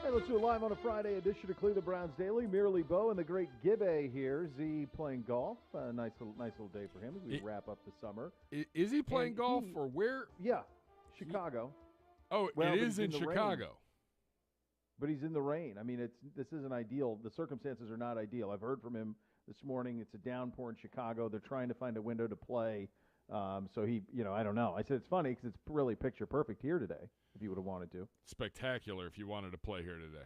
Hey, let's do it live on a Friday edition of Cleveland Browns Daily. Merely Beau and the great Gibbe here. Z playing golf. Nice little day for him as we wrap up the summer. Is he playing golf or where? Yeah, Chicago. It is in Chicago. But he's in the rain. I mean, this isn't ideal. The circumstances are not ideal. I've heard from him this morning. It's a downpour in Chicago. They're trying to find a window to play. So he, I don't know. I said it's funny because it's really picture perfect here today if he would have wanted to. Spectacular if you wanted to play here today.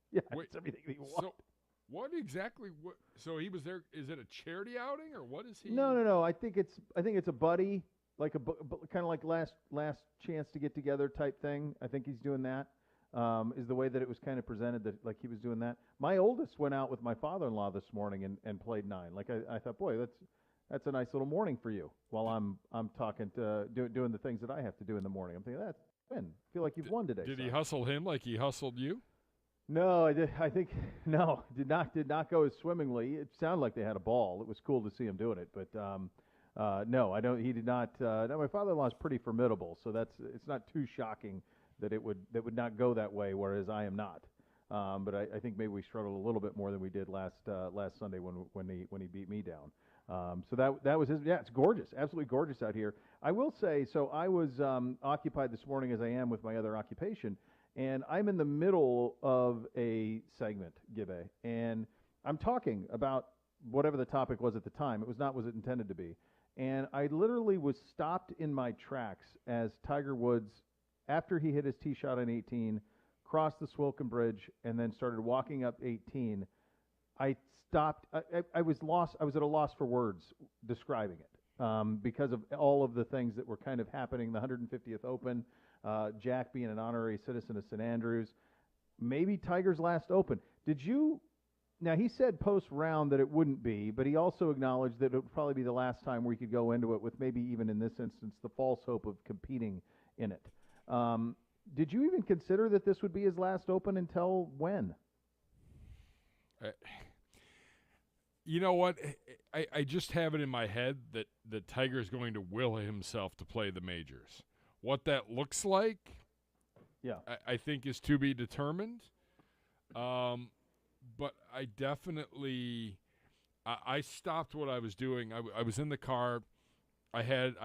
Yeah, it's everything he wants. So what exactly? So he was there. Is it a charity outing or what is he? No. I think it's a buddy, like kind of like last chance to get together type thing. I think he's doing that. Is the way that it was kind of presented that like he was doing that. My oldest went out with my father-in-law this morning and played 9. Like I thought, boy, that's a nice little morning for you. While I'm talking to doing the things that I have to do in the morning. I'm thinking that's win. I feel like you've won today. Did he hustle him like he hustled you? No, I think no. Did not go as swimmingly. It sounded like they had a ball. It was cool to see him doing it, but no, I don't. He did not. No, my father-in-law is pretty formidable, so it's not too shocking that it would not go that way. Whereas I am not. But I think maybe we struggled a little bit more than we did last Sunday when he beat me down. So that was his. Yeah, it's gorgeous, absolutely gorgeous out here. I will say, so I was occupied this morning as I am with my other occupation, and I'm in the middle of a segment, Gibbe, and I'm talking about whatever the topic was at the time. It was not what it intended to be, and I literally was stopped in my tracks as Tiger Woods, after he hit his tee shot on 18, crossed the Swilken Bridge, and then started walking up 18. I stopped. I was lost. I was at a loss for words describing it because of all of the things that were kind of happening. The 150th Open, Jack being an honorary citizen of St. Andrews, maybe Tiger's last Open. Did you? Now he said post round that it wouldn't be, but he also acknowledged that it would probably be the last time where he could go into it with maybe even in this instance the false hope of competing in it. Did you even consider that this would be his last Open until when? You know what? I just have it in my head that Tiger's going to will himself to play the majors. What that looks like, yeah, I think is to be determined. But I definitely, I stopped what I was doing. I was in the car. I had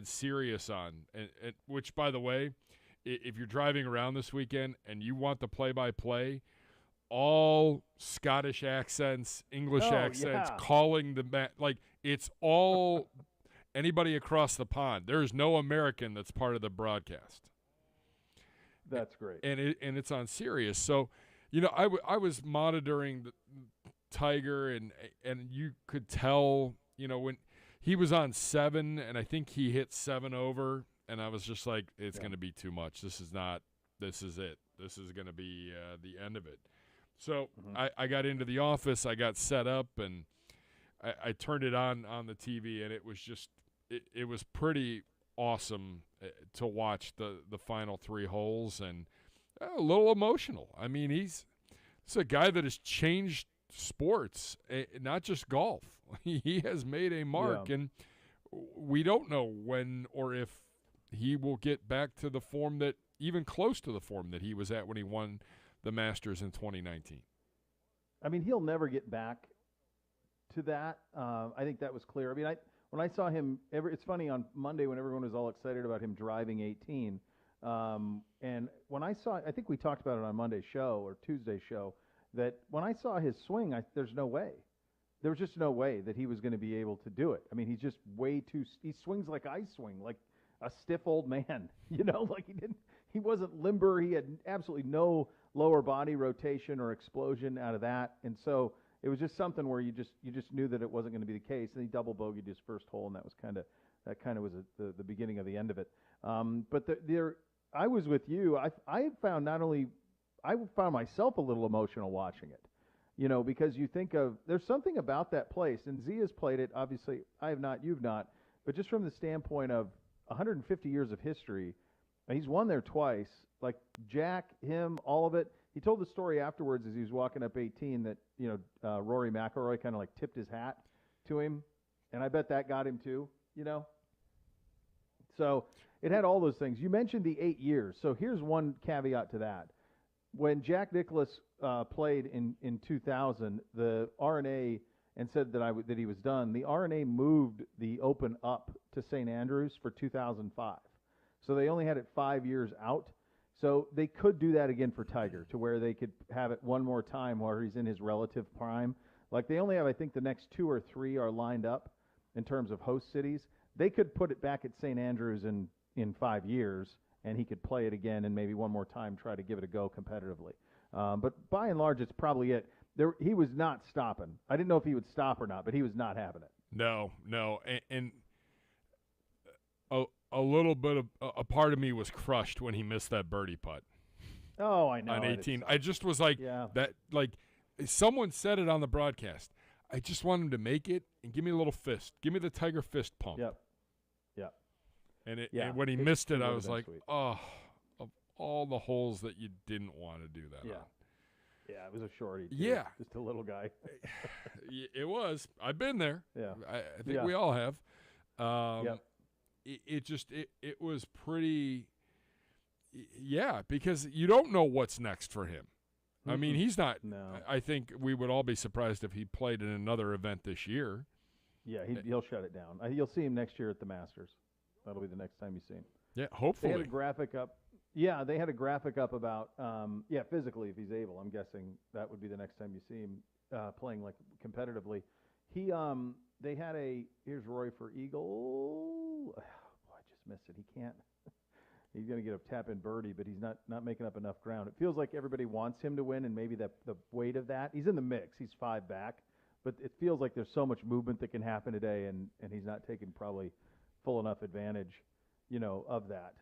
Sirius on, and which, by the way, if you're driving around this weekend and you want the play-by-play, all Scottish accents, English accents, calling the like it's all anybody across the pond. There is no American that's part of the broadcast. That's great, and it's on Sirius. So, I was monitoring the Tiger, and you could tell, when he was on 7, and I think he hit 7 over, and I was just like, it's going to be too much. This is it. This is going to be the end of it. So I got into the office, I got set up, and I turned it on the TV, and it was just it was pretty awesome to watch the final 3 holes, and a little emotional. I mean, it's a guy that has changed sports, not just golf. He has made a mark, and we don't know when or if he will get back to the form that, even close to the form that he was at when he won the Masters in 2019. I mean, he'll never get back to that. I think that was clear. I mean, when I saw him, it's funny, on Monday when everyone was all excited about him driving 18, and when I think we talked about it on Monday's show or Tuesday's show, that when I saw his swing, there's no way. There was just no way that he was going to be able to do it. I mean, he's just he swings like I swing, like a stiff old man, like he wasn't limber. He had absolutely no lower body rotation or explosion out of that. And so it was just something where you just knew that it wasn't going to be the case. And he double bogeyed his first hole, and that was kind of the beginning of the end of it. But I was with you. I found myself a little emotional watching it, because you think of, there's something about that place, and Z has played it. Obviously, I have not, you've not, but just from the standpoint of 150 years of history, he's won there twice. Like Jack, him, all of it. He told the story afterwards as he was walking up 18 that Rory McIlroy kind of like tipped his hat to him, and I bet that got him too. So it had all those things. You mentioned the 8 years. So here's one caveat to that. when Jack Nicklaus played in 2000, the RNA and said that he was done. The RNA moved the Open up to St. Andrews for 2005, so they only had it 5 years out. So they could do that again for Tiger, to where they could have it one more time where he's in his relative prime. Like they only have, I think, the next 2 or 3 are lined up in terms of host cities. They could put it back at St. Andrews in 5 years, and he could play it again and maybe one more time try to give it a go competitively. But by and large, it's probably it. He was not stopping. I didn't know if he would stop or not, but he was not having it. No. And a little bit of a part of me was crushed when he missed that birdie putt. Oh, I know. On 18. I just was like, that. Like, someone said it on the broadcast. I just want him to make it and give me a little fist. Give me the Tiger fist pump. Yep. And when he missed it, I was like, sweet. Oh, of all the holes that you didn't want to do that on. Yeah, it was a shorty. Too. Yeah. Just a little guy. It was. I've been there. Yeah. I think we all have. It was pretty, because you don't know what's next for him. Mm-hmm. I mean, he's not. No. I think we would all be surprised if he played in another event this year. Yeah, he'll shut it down. You'll see him next year at the Masters. That'll be the next time you see him. Yeah, hopefully. They had a graphic up. Yeah, they had a graphic up about, physically, if he's able. I'm guessing that would be the next time you see him playing like competitively. They had here's Rory for Eagle. Oh, I just missed it. He can't. He's going to get a tap-in birdie, but he's not making up enough ground. It feels like everybody wants him to win, and maybe the weight of that. He's in the mix. He's 5 back, but it feels like there's so much movement that can happen today, and he's not taking probably full enough advantage, of that.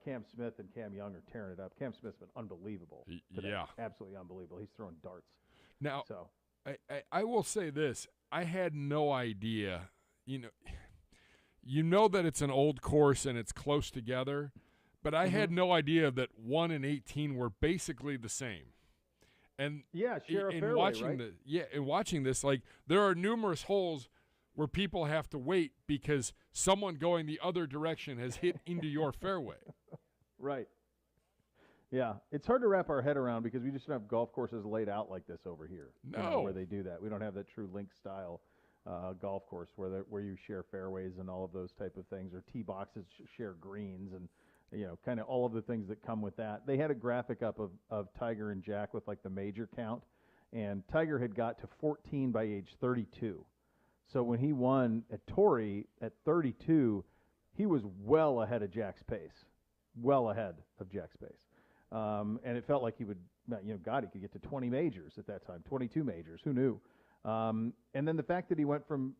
Cam Smith and Cam Young are tearing it up. Cam Smith's been unbelievable today. Yeah. Absolutely unbelievable. He's throwing darts. Now, I will say this. I had no idea, you know that it's an old course and it's close together, but I had no idea that 1 and 18 were basically the same. And share a fairway, watching right? In watching this, like there are numerous holes where people have to wait because someone going the other direction has hit into your fairway. Right. Yeah, it's hard to wrap our head around because we just don't have golf courses laid out like this over here. No, where they do that. We don't have that true link style golf course where you share fairways and all of those type of things, or tee boxes share greens and kind of all of the things that come with that. They had a graphic up of Tiger and Jack with like the major count, and Tiger had got to 14 by age 32. So when he won at Torrey at 32, he was well ahead of Jack's pace, and it felt like he would, he could get to 20 majors at that time, 22 majors, who knew? And then the fact that he went from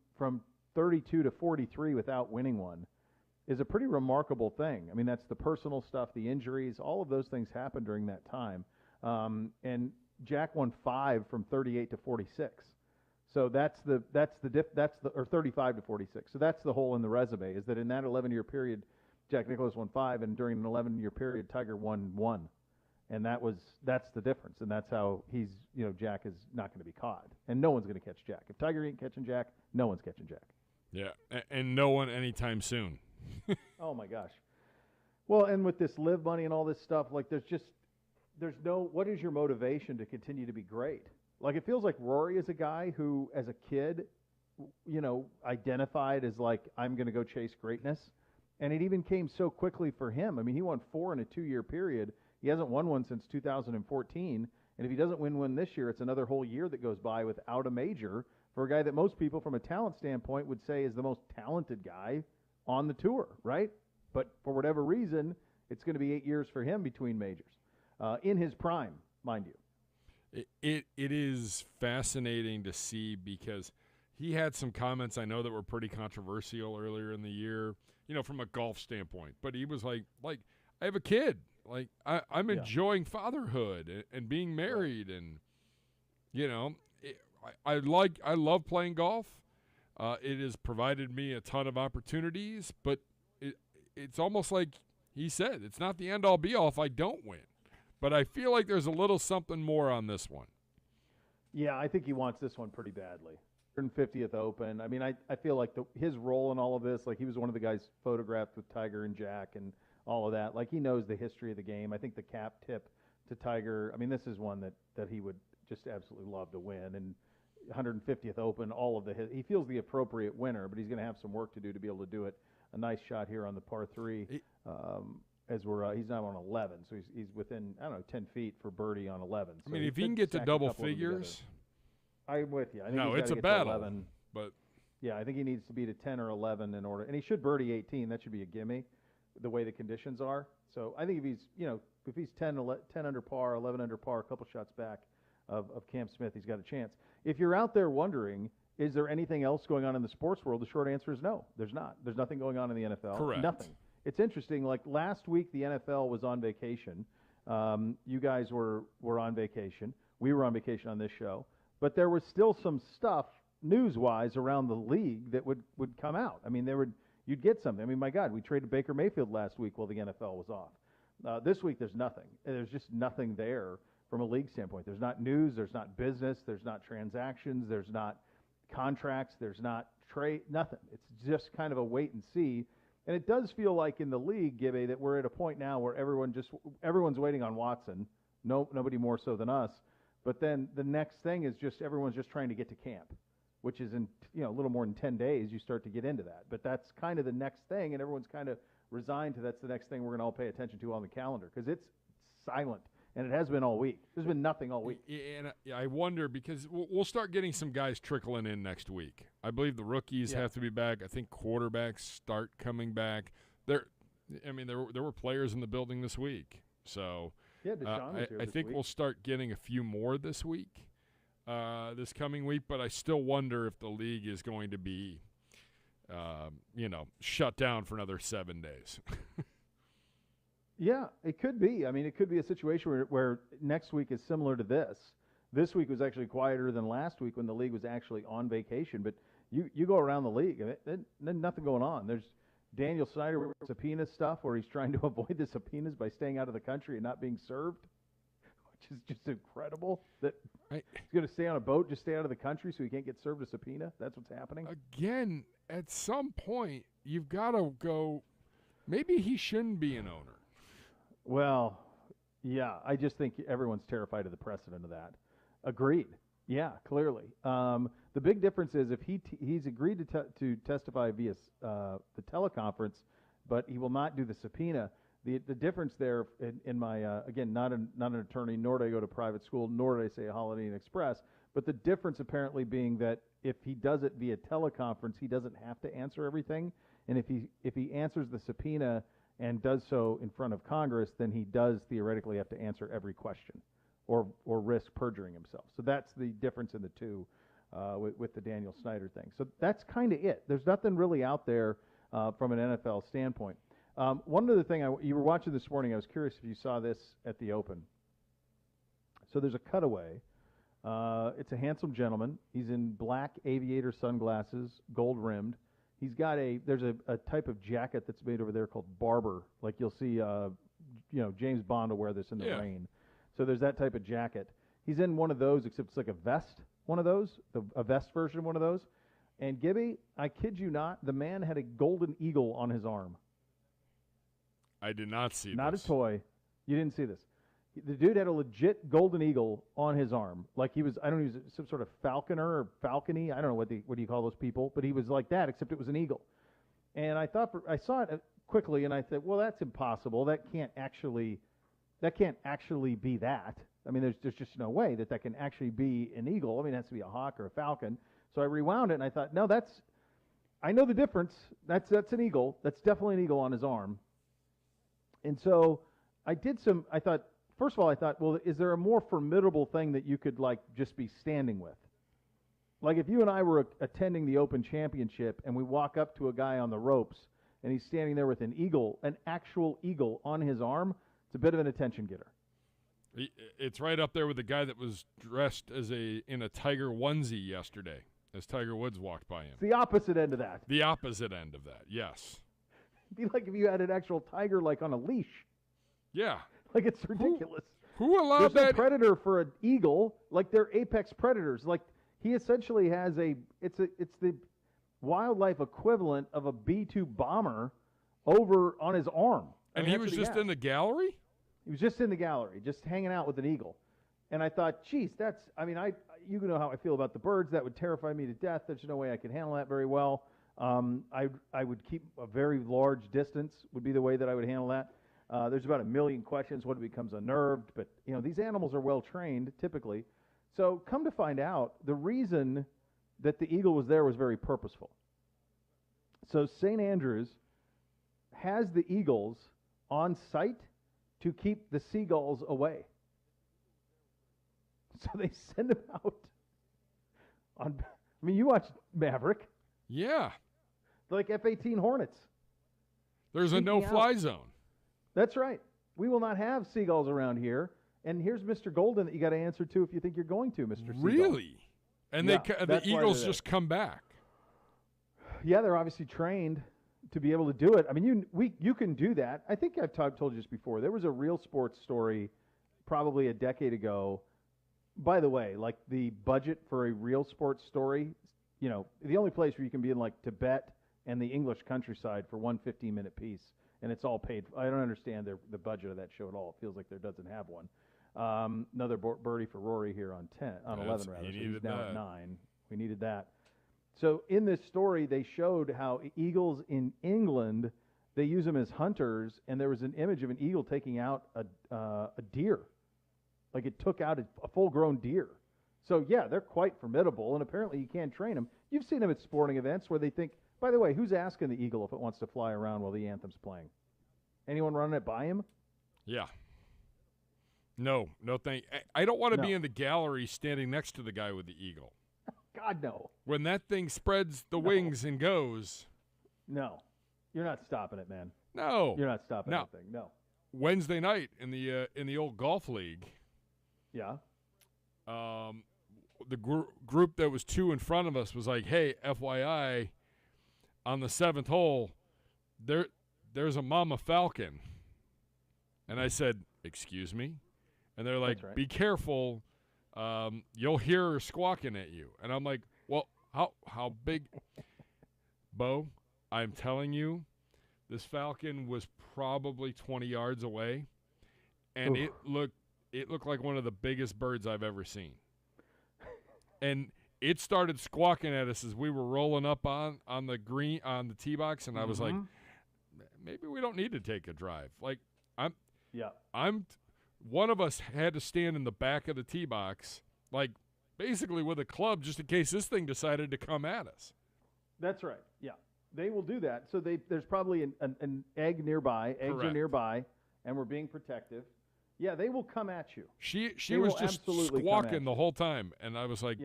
32 to 43 without winning one is a pretty remarkable thing. I mean, that's the personal stuff, the injuries, all of those things happened during that time. And Jack won 5 from 38 to 46. So or 35 to 46. So that's the hole in the resume, is that in that 11-year period, Jack Nicklaus won 5, and during an 11-year period, Tiger won 1. And that's the difference, and that's how he's, Jack is not going to be caught, and no one's going to catch Jack. If Tiger ain't catching Jack, no one's catching Jack. Yeah, and no one anytime soon. Oh my gosh. Well, and with this live money and all this stuff, like what is your motivation to continue to be great? Like, it feels like Rory is a guy who, as a kid, identified as like, I'm going to go chase greatness, and it even came so quickly for him. I mean, he won 4 in a 2-year period. He hasn't won one since 2014, and if he doesn't win one this year, it's another whole year that goes by without a major for a guy that most people from a talent standpoint would say is the most talented guy on the tour, right? But for whatever reason, it's going to be 8 years for him between majors, in his prime, mind you. It is fascinating to see, because he had some comments I know that were pretty controversial earlier in the year, from a golf standpoint. But he was like I have a kid. Like, I'm enjoying fatherhood and being married, and I love playing golf. It has provided me a ton of opportunities, but it's almost like he said, it's not the end-all be-all if I don't win. But I feel like there's a little something more on this one. Yeah, I think he wants this one pretty badly. 150th Open. I mean, I feel like his role in all of this, like he was one of the guys photographed with Tiger and Jack and all of that. Like, he knows the history of the game. I think the cap tip to Tiger. I mean, this is one that he would just absolutely love to win. And 150th Open, all of he feels the appropriate winner, but he's going to have some work to do to be able to do it. A nice shot here on the par 3. As he's now on 11, so he's within 10 feet for birdie on 11. So I mean, if he can get to double figures, I'm with you. I think no, he's it's a get battle. To 11. But yeah, I think he needs to be to 10 or 11 in order, and he should birdie 18. That should be a gimme, the way the conditions are. So I think if he's 10 under par, 11 under par, a couple shots back of Cam Smith, he's got a chance. If you're out there wondering, is there anything else going on in the sports world? The short answer is no. There's not. There's nothing going on in the NFL. Correct. Nothing. It's interesting. Like last week, the NFL was on vacation. You guys were on vacation. We were on vacation on this show. But there was still some stuff news-wise around the league that would come out. I mean, you'd get something. I mean, my God, we traded Baker Mayfield last week while the NFL was off. This week, there's nothing. There's just nothing there from a league standpoint. There's not news. There's not business. There's not transactions. There's not contracts. There's not trade. Nothing. It's just kind of a wait and see. And it does feel like in the league, Gibby, that we're at a point now where everyone's waiting on Watson. Nobody more so than us. But then the next thing is just everyone's just trying to get to camp, which is in a little more than 10 days. You start to get into that. But that's kind of the next thing, and everyone's kind of resigned to that's the next thing we're going to all pay attention to on the calendar because it's silent. And it has been all week. There's been nothing all week. And I wonder because we'll start getting some guys trickling in next week. I believe the rookies have to be back. I think quarterbacks start coming back. There were players in the building this week. So Deshaun was here I think we'll start getting a few more this week, this coming week. But I still wonder if the league is going to be, shut down for another 7 days. Yeah, it could be. I mean, it could be a situation where next week is similar to this. This week was actually quieter than last week when the league was actually on vacation. But you go around the league, and there's nothing going on. There's Daniel Snyder with subpoena stuff where he's trying to avoid the subpoenas by staying out of the country and not being served, which is just incredible. That he's going to stay on a boat, just stay out of the country so he can't get served a subpoena. That's what's happening. Again, at some point, you've got to go, maybe he shouldn't be an owner. Well, yeah, I just think everyone's terrified of the precedent of that. Agreed. Yeah, clearly. The big difference is if he's agreed to testify via the teleconference, but he will not do the subpoena. The difference there in my again, not an attorney, nor do I go to private school, nor do I say a Holiday Inn Express, but the difference apparently being that if he does it via teleconference, he doesn't have to answer everything, and if he answers the subpoena and does so in front of Congress, then he does theoretically have to answer every question or risk perjuring himself. So that's the difference in the two with the Daniel Snyder thing. So that's kind of it. There's nothing really out there from an NFL standpoint. One other thing, you were watching this morning, I was curious if you saw this at the Open. So there's a cutaway. It's a handsome gentleman. He's in black aviator sunglasses, gold-rimmed. He's got there's a type of jacket that's made over there called Barber. Like you'll see, James Bond will wear this in the rain. So there's that type of jacket. He's in one of those, except it's like a vest, one of those, a vest version of one of those. And Gibby, I kid you not, the man had a golden eagle on his arm. I did not see this. Not a toy. You didn't see this. The dude had a legit golden eagle on his arm. Like he was, I don't know, he was some sort of falconer or falcony. I don't know what do you call those people, but he was like that, except it was an eagle. And I saw it quickly, and I said, well, that's impossible. That can't actually be that. I mean, there's just no way that can actually be an eagle. I mean, it has to be a hawk or a falcon. So I rewound it, and I thought, no, I know the difference. That's an eagle. That's definitely an eagle on his arm. And so I thought, first of all, well, is there a more formidable thing that you could, just be standing with? Like, if you and I were attending the Open Championship and we walk up to a guy on the ropes and he's standing there with an actual eagle on his arm, it's a bit of an attention getter. It's right up there with the guy that was dressed in a Tiger onesie yesterday as Tiger Woods walked by him. It's the opposite end of that. The opposite end of that, yes. It'd be like if you had an actual tiger, on a leash. Yeah. It's ridiculous. Who allowed There's that? There's a predator for an eagle. They're apex predators. He essentially has it's the wildlife equivalent of a B-2 bomber over on his arm. And he was just in the gallery? He was just in the gallery, just hanging out with an eagle. And I thought, geez, you know how I feel about the birds. That would terrify me to death. There's no way I could handle that very well. I would keep a very large distance would be the way that I would handle that. There's about 1 million questions when it becomes unnerved, but these animals are well trained typically. So come to find out, the reason that the eagle was there was very purposeful. So St. Andrews has the eagles on site to keep the seagulls away. So they send them out you watch Maverick. Yeah. They're like F-18 Hornets. There's a no-fly zone. That's right. We will not have seagulls around here. And here's Mr. Golden that you got to answer to if you think you're going to, Mr. Seagull. Really? And yeah, the eagles just come back. Yeah, they're obviously trained to be able to do it. I mean, you can do that. I think I've told you this before. There was a Real Sports story probably a decade ago. By the way, like the budget for a Real Sports story, the only place where you can be in like Tibet and the English countryside for one 15-minute piece, and it's all paid. I don't understand the budget of that show at all. It feels like there doesn't have one. Another birdie for Rory here on 11 rather. So he's now at 9. We needed that. So in this story, they showed how eagles in England, they use them as hunters, and there was an image of an eagle taking out a deer. Like it took out a full-grown deer. So, yeah, they're quite formidable, and apparently you can train them. You've seen them at sporting events where they think, by the way, who's asking the eagle if it wants to fly around while the anthem's playing? Anyone running it by him? Yeah. No, thank you. I don't want to be in the gallery standing next to the guy with the eagle. God, no. When that thing spreads the wings and goes. No. You're not stopping it, man. No. You're not stopping that thing. No. Wednesday night in the old golf league. Yeah. The group that was 2 in front of us was like, hey, FYI, on the 7th hole, there's a mama falcon. And I said, excuse me? And they're like, right. Be careful. You'll hear her squawking at you. And I'm like, well, how big? Beau, I'm telling you, this falcon was probably 20 yards away. And it looked like one of the biggest birds I've ever seen. And it started squawking at us as we were rolling up on the tee box, and I was like, maybe we don't need to take a drive. Like one of us had to stand in the back of the tee box, like basically with a club, just in case this thing decided to come at us. That's right. Yeah, they will do that. So there's probably an egg nearby. Eggs Correct. are nearby, and we're being protective. Yeah, they will come at you. She was just squawking the whole time, and I was like,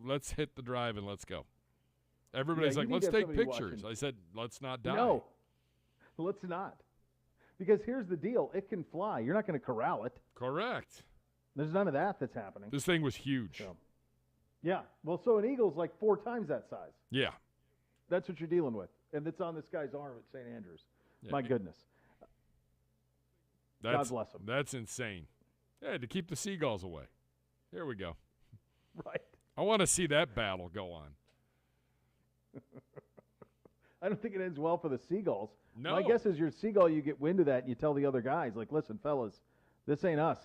let's hit the drive and let's go. Everybody's like, let's take pictures. I said, let's not die. No, let's not. Because here's the deal. It can fly. You're not going to corral it. Correct. There's none of that that's happening. This thing was huge. So, yeah. Well, so an eagle's like 4 times that size. Yeah. That's what you're dealing with. And it's on this guy's arm at St. Andrews. Yeah. My goodness. God bless him. That's insane. Yeah, to keep the seagulls away. Here we go. Right. I want to see that battle go on. I don't think it ends well for the seagulls. No. My guess is you're a seagull, you get wind of that, and you tell the other guys, like, listen, fellas, this ain't us.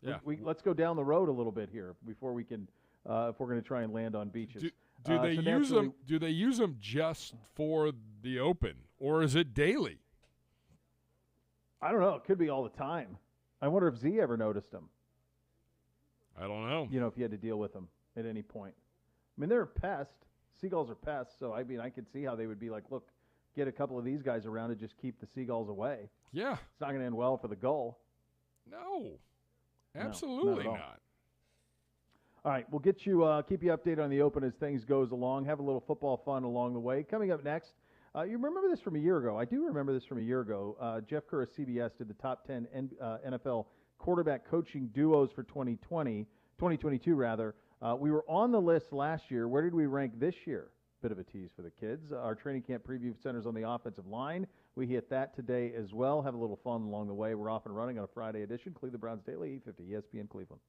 Yeah. Let's go down the road a little bit here before we can, if we're going to try and land on beaches. Do they use them? Do they use them just for the Open, or is it daily? I don't know. It could be all the time. I wonder if Z ever noticed them. I don't know. If you had to deal with them at any point. I mean, they're a pest. Seagulls are pests, so I could see how they would be like, look, get a couple of these guys around and just keep the seagulls away. Yeah. It's not going to end well for the gull. No. Absolutely not. All right, we'll get you, keep you updated on the Open as things goes along. Have a little football fun along the way. Coming up next, you remember this from a year ago. I do remember this from a year ago. Jeff Kerr of CBS did the top 10 NFL quarterback coaching duos for 2022 rather. We were on the list last year. Where did we rank this year? Bit of a tease for the kids. Our training camp preview centers on the offensive line. We hit that today as well. Have a little fun along the way. We're off and running on a Friday edition. Cleveland Browns Daily, 850 ESPN Cleveland.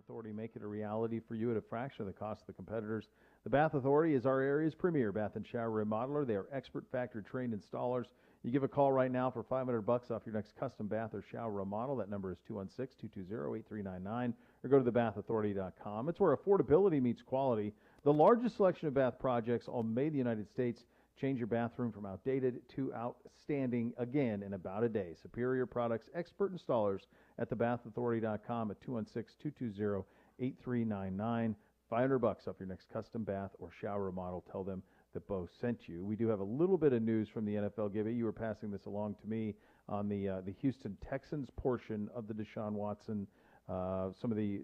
Authority make it a reality for you at a fraction of the cost of the competitors. The Bath Authority is our area's premier bath and shower remodeler. They are expert factory-trained installers. You give a call right now for $500 off your next custom bath or shower remodel. That number is 216-220-8399, or go to thebathauthority.com. It's where affordability meets quality. The largest selection of bath projects all made in the United States. Change your bathroom from outdated to outstanding again in about a day. Superior products, expert installers at thebathauthority.com at 216-220-8399. $500 off your next custom bath or shower remodel. Tell them that Beau sent you. We do have a little bit of news from the NFL. Gibby, you were passing this along to me on the Houston Texans portion of the Deshaun Watson, some of the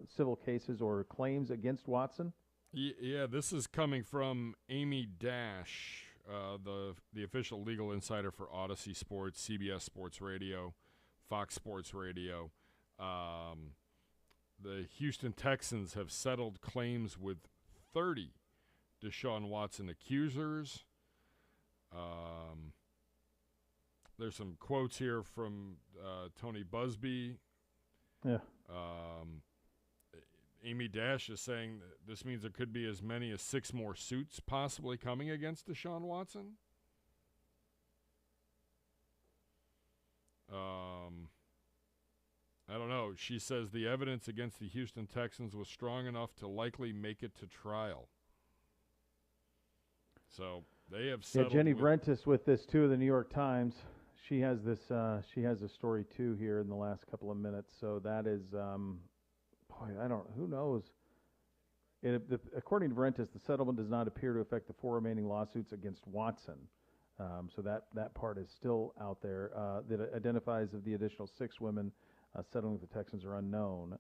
civil cases or claims against Watson. Yeah, this is coming from Amy Dash, the official legal insider for Odyssey Sports, CBS Sports Radio, Fox Sports Radio. The Houston Texans have settled claims with 30 Deshaun Watson accusers. There's some quotes here from Tony Busby. Yeah. Amy Dash is saying that this means there could be as many as 6 more suits possibly coming against Deshaun Watson. I don't know. She says the evidence against the Houston Texans was strong enough to likely make it to trial. So they have settled. Yeah, Jenny Vrentis with this too, the New York Times. She has this. She has a story too here in the last couple of minutes. So that is, boy, I don't. Who knows? According to Vrentis, the settlement does not appear to affect the 4 remaining lawsuits against Watson. So that part is still out there. That identifies of the additional 6 women settling with the Texans are unknown.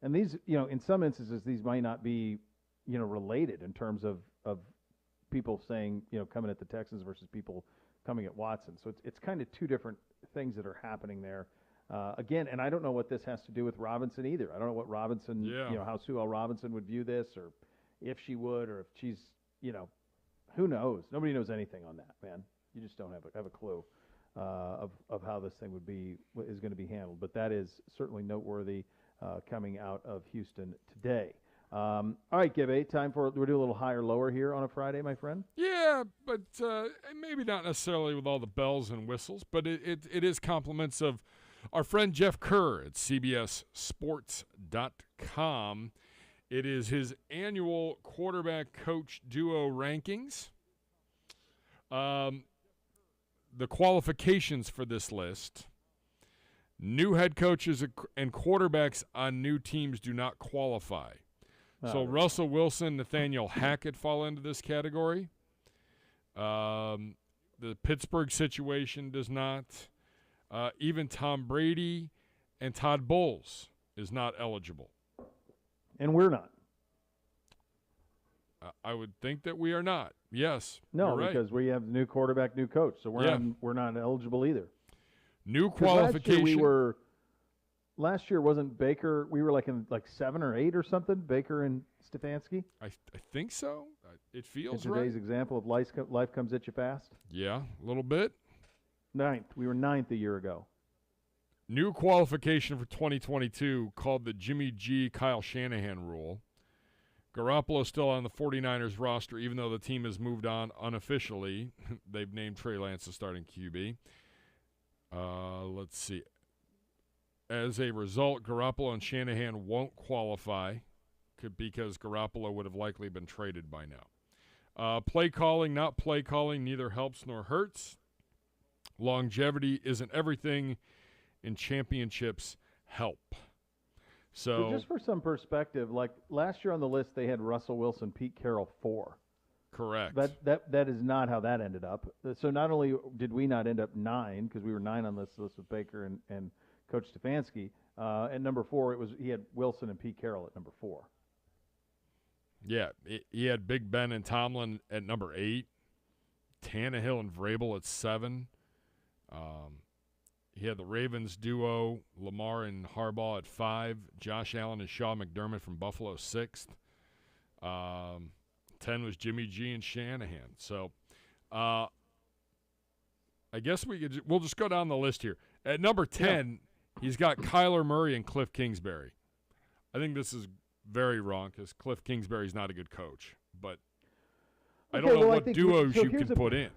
And these, in some instances, these might not be, related in terms of people saying, coming at the Texans versus people coming at Watson. So it's kind of 2 different things that are happening there. Again, and I don't know what this has to do with Robinson either. I don't know what Robinson, how Sue L. Robinson would view this, or if she would, or if she's, who knows? Nobody knows anything on that, man. You just don't have a clue of how this thing is going to be handled. But that is certainly noteworthy coming out of Houston today. All right, Gibby, time for we'll do a little higher lower here on a Friday, my friend. Yeah, but maybe not necessarily with all the bells and whistles, but it is compliments of our friend Jeff Kerr at CBSSports.com. It is his annual quarterback coach duo rankings. The qualifications for this list: new head coaches and quarterbacks on new teams do not qualify. So Russell Wilson, Nathaniel Hackett fall into this category. The Pittsburgh situation does not. Even Tom Brady and Todd Bowles is not eligible. And we're not. I would think that we are not. Yes. No, right. Because we have new quarterback, new coach, so we're not eligible either. New qualification. Last year wasn't Baker. We were in 7 or 8 or something. Baker and Stefanski. I think so. It feels in today's example of life comes at you fast. Yeah, a little bit. 9th. We were 9th a year ago. New qualification for 2022 called the Jimmy G. Kyle Shanahan rule. Garoppolo still on the 49ers roster, even though the team has moved on unofficially. They've named Trey Lance the starting QB. Let's see. As a result, Garoppolo and Shanahan won't qualify because Garoppolo would have likely been traded by now. Play calling, not play calling, neither helps nor hurts. Longevity isn't everything, and championships help. So just for some perspective, last year on the list, they had Russell Wilson, Pete Carroll 4. Correct. That is not how that ended up. So not only did we not end up 9, because we were 9 on this list with Baker and Coach Stefanski, at number 4, he had Wilson and Pete Carroll at number 4. Yeah, he had Big Ben and Tomlin at number 8, Tannehill and Vrabel at 7. He had the Ravens duo, Lamar and Harbaugh at 5, Josh Allen and Shaw McDermott from Buffalo 6th. 10 was Jimmy G and Shanahan. So I guess we'll just go down the list here. At number 10, he's got Kyler Murray and Cliff Kingsbury. I think this is very wrong because Cliff Kingsbury's not a good coach. But I don't know what duos you can put in.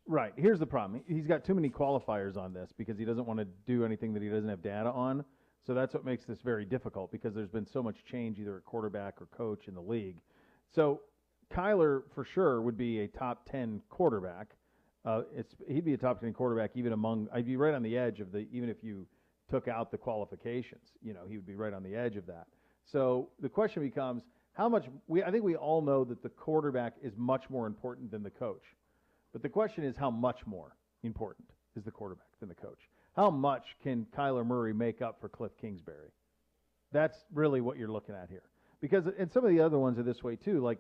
Right. Here's the problem. He's got too many qualifiers on this because he doesn't want to do anything that he doesn't have data on. So that's what makes this very difficult because there's been so much change either at quarterback or coach in the league. So Kyler, for sure, would be a top 10 quarterback. He'd be a top 10 quarterback even among – I'd be right on the edge of even if you took out the qualifications. He would be right on the edge of that. So the question becomes how much – I think we all know that the quarterback is much more important than the coach. But the question is how much more important is the quarterback than the coach? How much can Kyler Murray make up for Cliff Kingsbury? That's really what you're looking at here. Because and some of the other ones are this way too.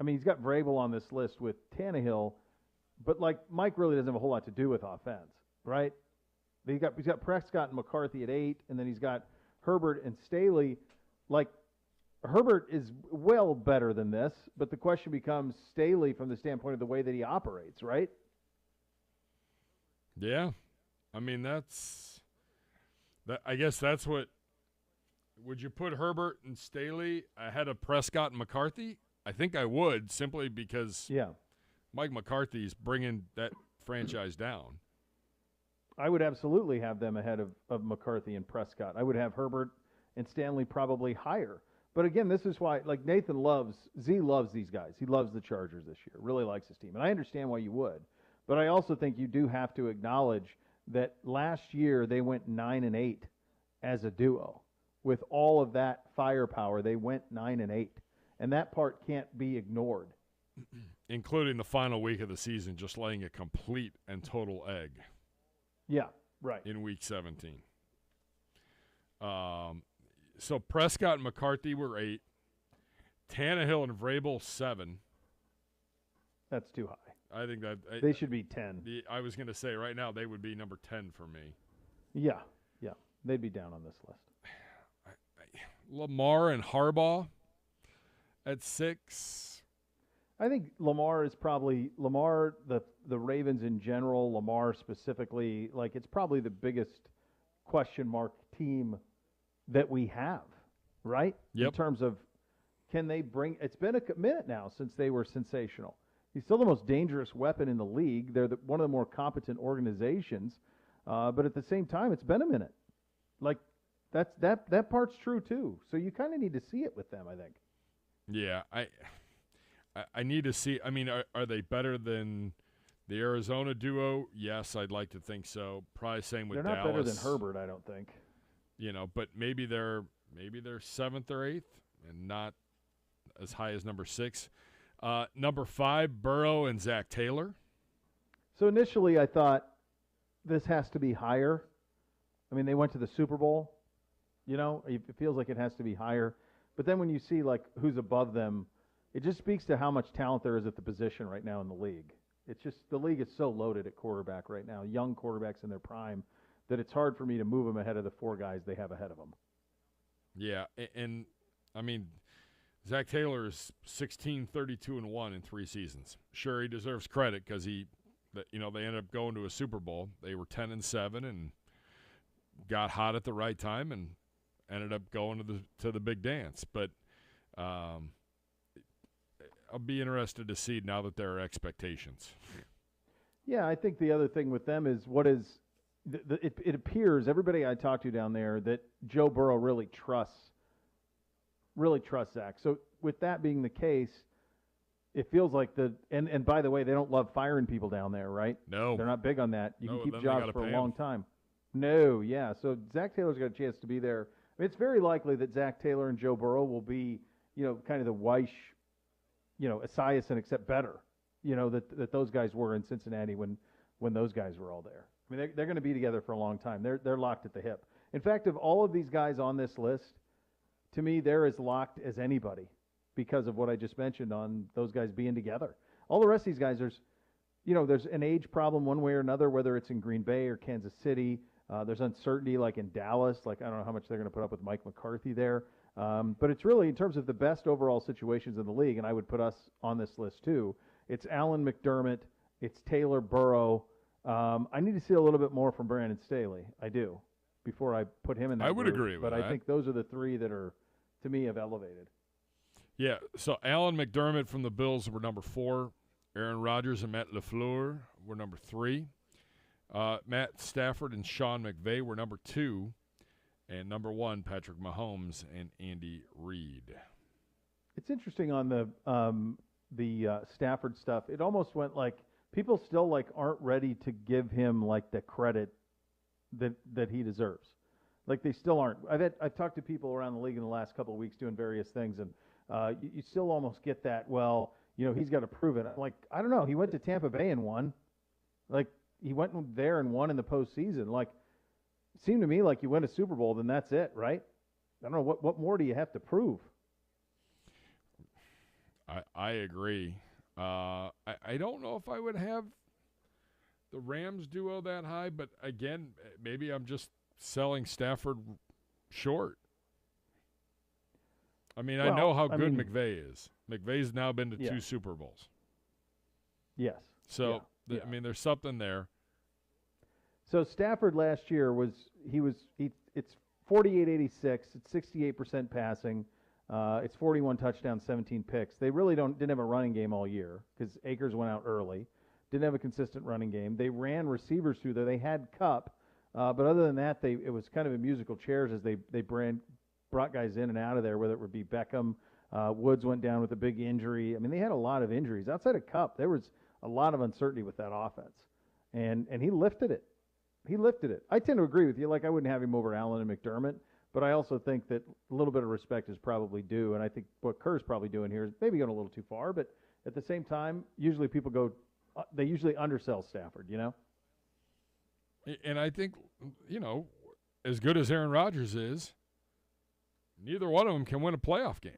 He's got Vrabel on this list with Tannehill, but Mike really doesn't have a whole lot to do with offense, right? He's got Prescott and McCarthy at 8, and then he's got Herbert and Staley. Herbert is well better than this, but the question becomes Staley from the standpoint of the way that he operates, right? Yeah. I guess that's what – would you put Herbert and Staley ahead of Prescott and McCarthy? I think I would, simply because Mike McCarthy's bringing that franchise down. I would absolutely have them ahead of McCarthy and Prescott. I would have Herbert and Stanley probably higher. But again, this is why, Nathan loves these guys. He loves the Chargers this year, really likes his team. And I understand why you would. But I also think you do have to acknowledge that last year they went 9-8 as a duo. With all of that firepower, they went 9-8. And that part can't be ignored. Including the final week of the season, just laying a complete and total egg. Yeah, right. In week 17. So Prescott and McCarthy were 8. Tannehill and Vrabel 7. That's too high. I think that they should be 10. I was going to say right now they would be number 10 for me. Yeah, they'd be down on this list. Lamar and Harbaugh at 6. I think Lamar is probably the Ravens in general. Lamar specifically, it's probably the biggest question mark team that we have, right? Yep. In terms of can they bring – it's been a minute now since they were sensational. He's still the most dangerous weapon in the league. They're one of the more competent organizations. But at the same time, it's been a minute. That part's true too. So you kind of need to see it with them, I think. Yeah, I need to see – are they better than the Arizona duo? Yes, I'd like to think so. Probably same with Dallas. They're not better than Herbert, I don't think. But maybe they're 7th or 8th and not as high as number 6. Number 5, Burrow and Zach Taylor. So initially I thought this has to be higher. They went to the Super Bowl. It feels like it has to be higher. But then when you see who's above them, it just speaks to how much talent there is at the position right now in the league. It's just the league is so loaded at quarterback right now, young quarterbacks in their prime, that it's hard for me to move them ahead of the 4 guys they have ahead of them. Yeah, and Zach Taylor is 16-32-1 in 3 seasons. Sure, he deserves credit because they ended up going to a Super Bowl. They were 10-7 and got hot at the right time and ended up going to the big dance. But I'll be interested to see now that there are expectations. Yeah, I think the other thing with them is it appears, everybody I talk to down there, that Joe Burrow really trusts Zach. So with that being the case, it feels like and by the way, they don't love firing people down there, right? No. They're not big on that. You can keep jobs for a long time. No, yeah. So Zach Taylor's got a chance to be there. It's very likely that Zach Taylor and Joe Burrow will be, kind of the Weish, Esiason except better, that those guys were in Cincinnati when those guys were all there. They're going to be together for a long time. They're locked at the hip. In fact, of all of these guys on this list, to me, they're as locked as anybody because of what I just mentioned on those guys being together. All the rest of these guys, there's an age problem one way or another, whether it's in Green Bay or Kansas City. There's uncertainty in Dallas. I don't know how much they're going to put up with Mike McCarthy there. But it's really in terms of the best overall situations in the league, and I would put us on this list too. It's Allen McDermott. It's Taylor Burrow. I need to see a little bit more from Brandon Staley. I do, before I put him in that I would group. agree with that. But I think those are the 3 that are to me, have elevated. Yeah, so Alan McDermott from the Bills were number 4. Aaron Rodgers and Matt LaFleur were number 3. Matt Stafford and Sean McVay were number 2. And number 1, Patrick Mahomes and Andy Reid. It's interesting on the Stafford stuff. It almost went like people still like aren't ready to give him like the credit that he deserves. Like they still aren't. I've talked to people around the league in the last couple of weeks doing various things, and you still almost get that. Well, he's got to prove it. I'm like, I don't know. He went to Tampa Bay and won. Like he went there and won in the postseason. Like it seemed to me like you win a Super Bowl, then that's it, right? I don't know what more do you have to prove. I agree. I don't know if I would have the Rams duo that high, but again, maybe I'm just selling Stafford short. I mean, I know how good McVay is. McVay's now been to 2 Super Bowls. Yes. So, I mean, there's something there. So Stafford last year it's 48-86. It's 68% passing. It's 41 touchdowns, 17 picks. They really didn't have a running game all year because Akers went out early. Didn't have a consistent running game. They ran receivers through there. They had Kupp, but other than that, it was kind of a musical chairs as they brought guys in and out of there, whether it would be Beckham. Woods went down with a big injury. I mean, they had a lot of injuries. Outside of Kupp, there was a lot of uncertainty with that offense. And he lifted it. I tend to agree with you. Like, I wouldn't have him over Allen and McDermott, but I also think that a little bit of respect is probably due. And I think what Kerr's probably doing here is maybe going a little too far, but at the same time, usually people they usually undersell Stafford, And I think, as good as Aaron Rodgers is, neither one of them can win a playoff game.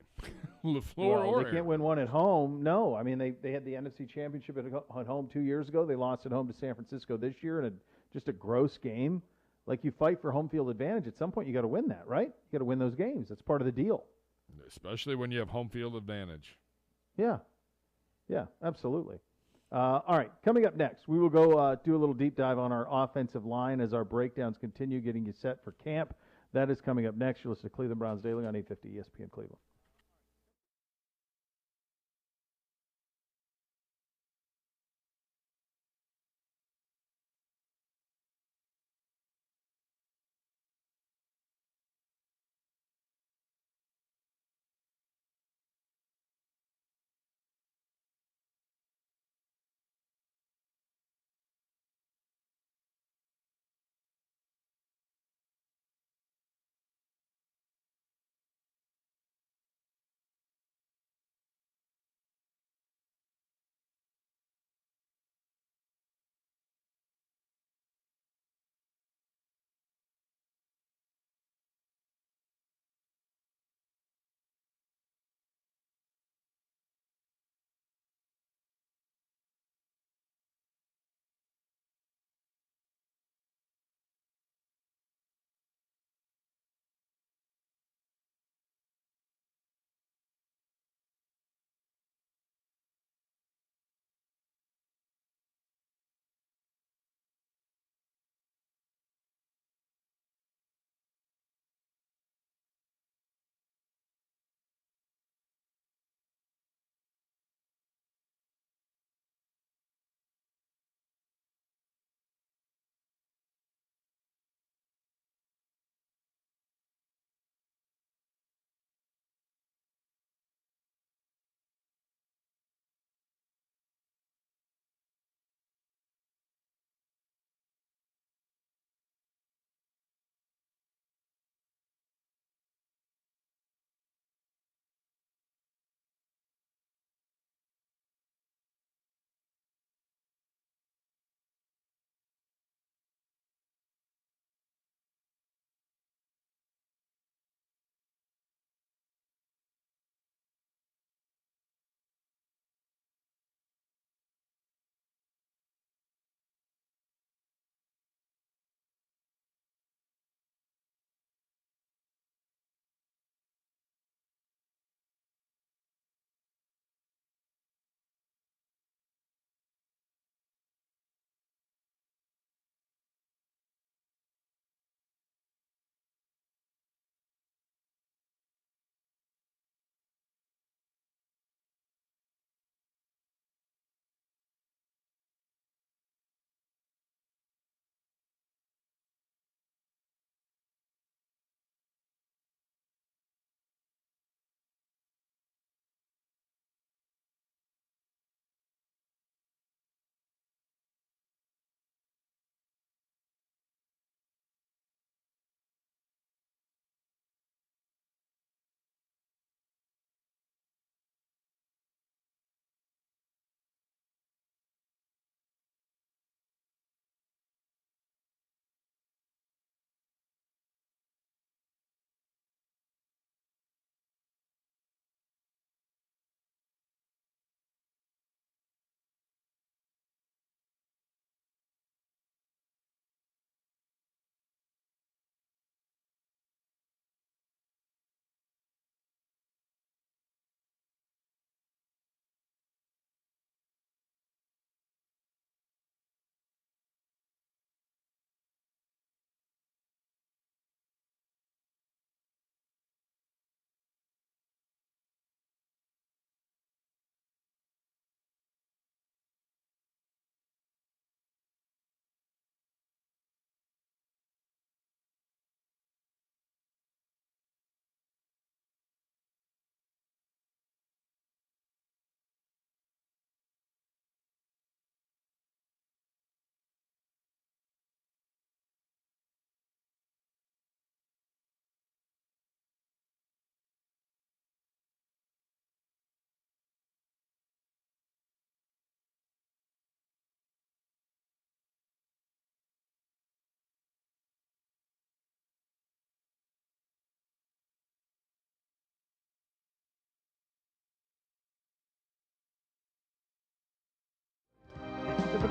LaFleur or they can't win one at home. No, I mean they had the NFC Championship at home 2 years ago. They lost at home to San Francisco this year in just a gross game. Like, you fight for home field advantage. At some point, you got to win that, right? You got to win those games. That's part of the deal. Especially when you have home field advantage. Yeah, absolutely. All right, coming up next, we will go do a little deep dive on our offensive line as our breakdowns continue, getting you set for camp. That is coming up next. You're listening to Cleveland Browns Daily on 850 ESPN Cleveland.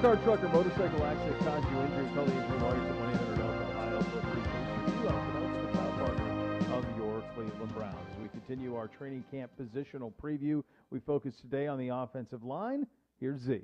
car, truck, or motorcycle accident caused you injury, call the injury lawyers at 1-800-OHIO for free cases. You promotes the proud partner of your Cleveland Browns. As we continue our training camp positional preview, we focus today on the offensive line. Here's Z.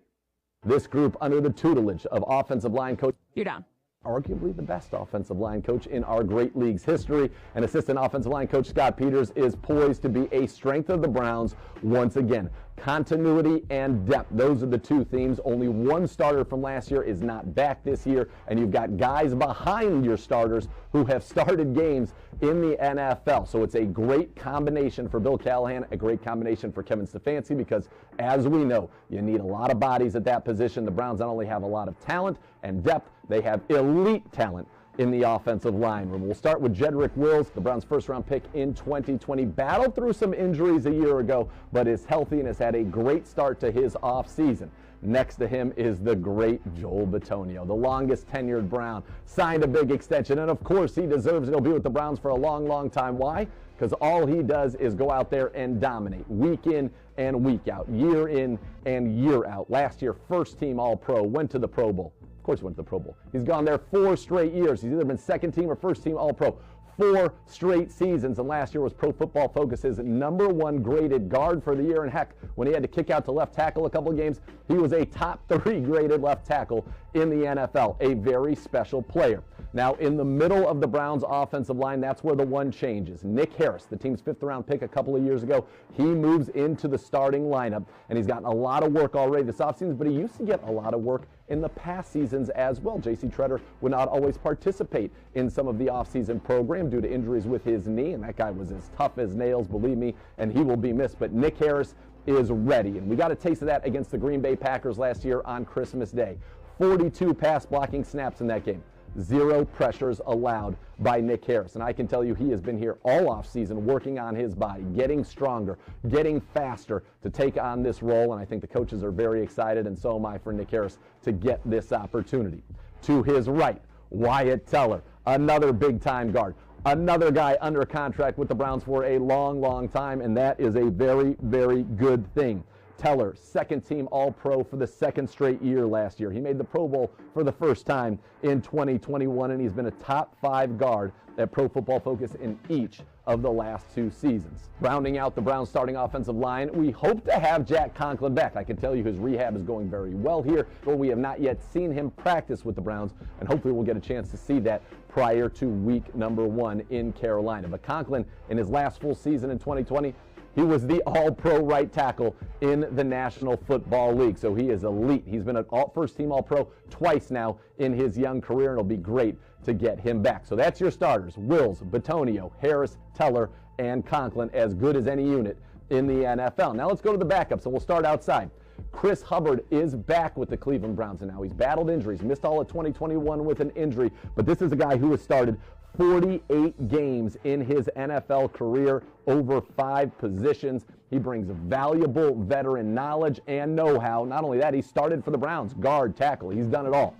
This group, under the tutelage of offensive line coach, You're down. Arguably the best offensive line coach in our great league's history, and assistant offensive line coach Scott Peters is poised to be a strength of the Browns once again. Continuity and depth, those are the two themes. Only one starter from last year is not back this year, and you've got guys behind your starters who have started games in the NFL. So it's a great combination for Bill Callahan, a great combination for Kevin Stefanski, because as we know, you need a lot of bodies at that position. The Browns not only have a lot of talent and depth, they have elite talent in the offensive line room. We'll start with Jedrick Wills, the Browns' first-round pick in 2020. Battled through some injuries a year ago, but is healthy and has had a great start to his offseason. Next to him is the great Joel Bitonio, the longest tenured Brown, signed a big extension, and of course he deserves it. He'll be with the Browns for a long, long time. Why? Because all he does is go out there and dominate week in and week out, year in and year out. Last year, first-team All-Pro, went to the Pro Bowl. Of course he went to the Pro Bowl. He's gone there 4 straight years. He's either been second team or first team All-Pro 4 straight seasons, and last year was Pro Football Focus's #1 graded guard for the year. And heck, when he had to kick out to left tackle a couple of games, he was a top 3 graded left tackle in the NFL, a very special player. Now, in the middle of the Browns' offensive line, that's where the one changes. Nick Harris, the team's 5th-round pick a couple of years ago, he moves into the starting lineup, and he's gotten a lot of work already this offseason, but he used to get a lot of work in the past seasons as well. J.C. Tretter would not always participate in some of the offseason program due to injuries with his knee, and that guy was as tough as nails, believe me, and he will be missed. But Nick Harris is ready, and we got a taste of that against the Green Bay Packers last year on Christmas Day. 42 pass blocking snaps in that game. 0 pressures allowed by Nick Harris. And I can tell you he has been here all offseason working on his body, getting stronger, getting faster to take on this role. And I think the coaches are very excited, and so am I, for Nick Harris to get this opportunity. To his right, Wyatt Teller, another big-time guard. Another guy under contract with the Browns for a long, long time, and that is a very, very good thing. Teller, second-team All-Pro for the 2nd straight year last year. He made the Pro Bowl for the first time in 2021, and he's been a top 5 guard at Pro Football Focus in each of the last 2 seasons. Rounding out the Browns' starting offensive line, we hope to have Jack Conklin back. I can tell you his rehab is going very well here, but we have not yet seen him practice with the Browns, and hopefully we'll get a chance to see that prior to week #1 in Carolina. But Conklin, in his last full season in 2020, he was the All-Pro right tackle in the National Football League, so he is elite. He's been an first-team All-Pro twice now in his young career, and it'll be great to get him back. So that's your starters: Wills, Bitonio, Harris, Teller, and Conklin, as good as any unit in the NFL. Now let's go to the backups, and we'll start outside. Chris Hubbard is back with the Cleveland Browns, and now he's battled injuries, missed all of 2021 with an injury, but this is a guy who has started 48 games in his NFL career, over 5 positions. He brings valuable veteran knowledge and know-how. Not only that, he started for the Browns, guard, tackle. He's done it all.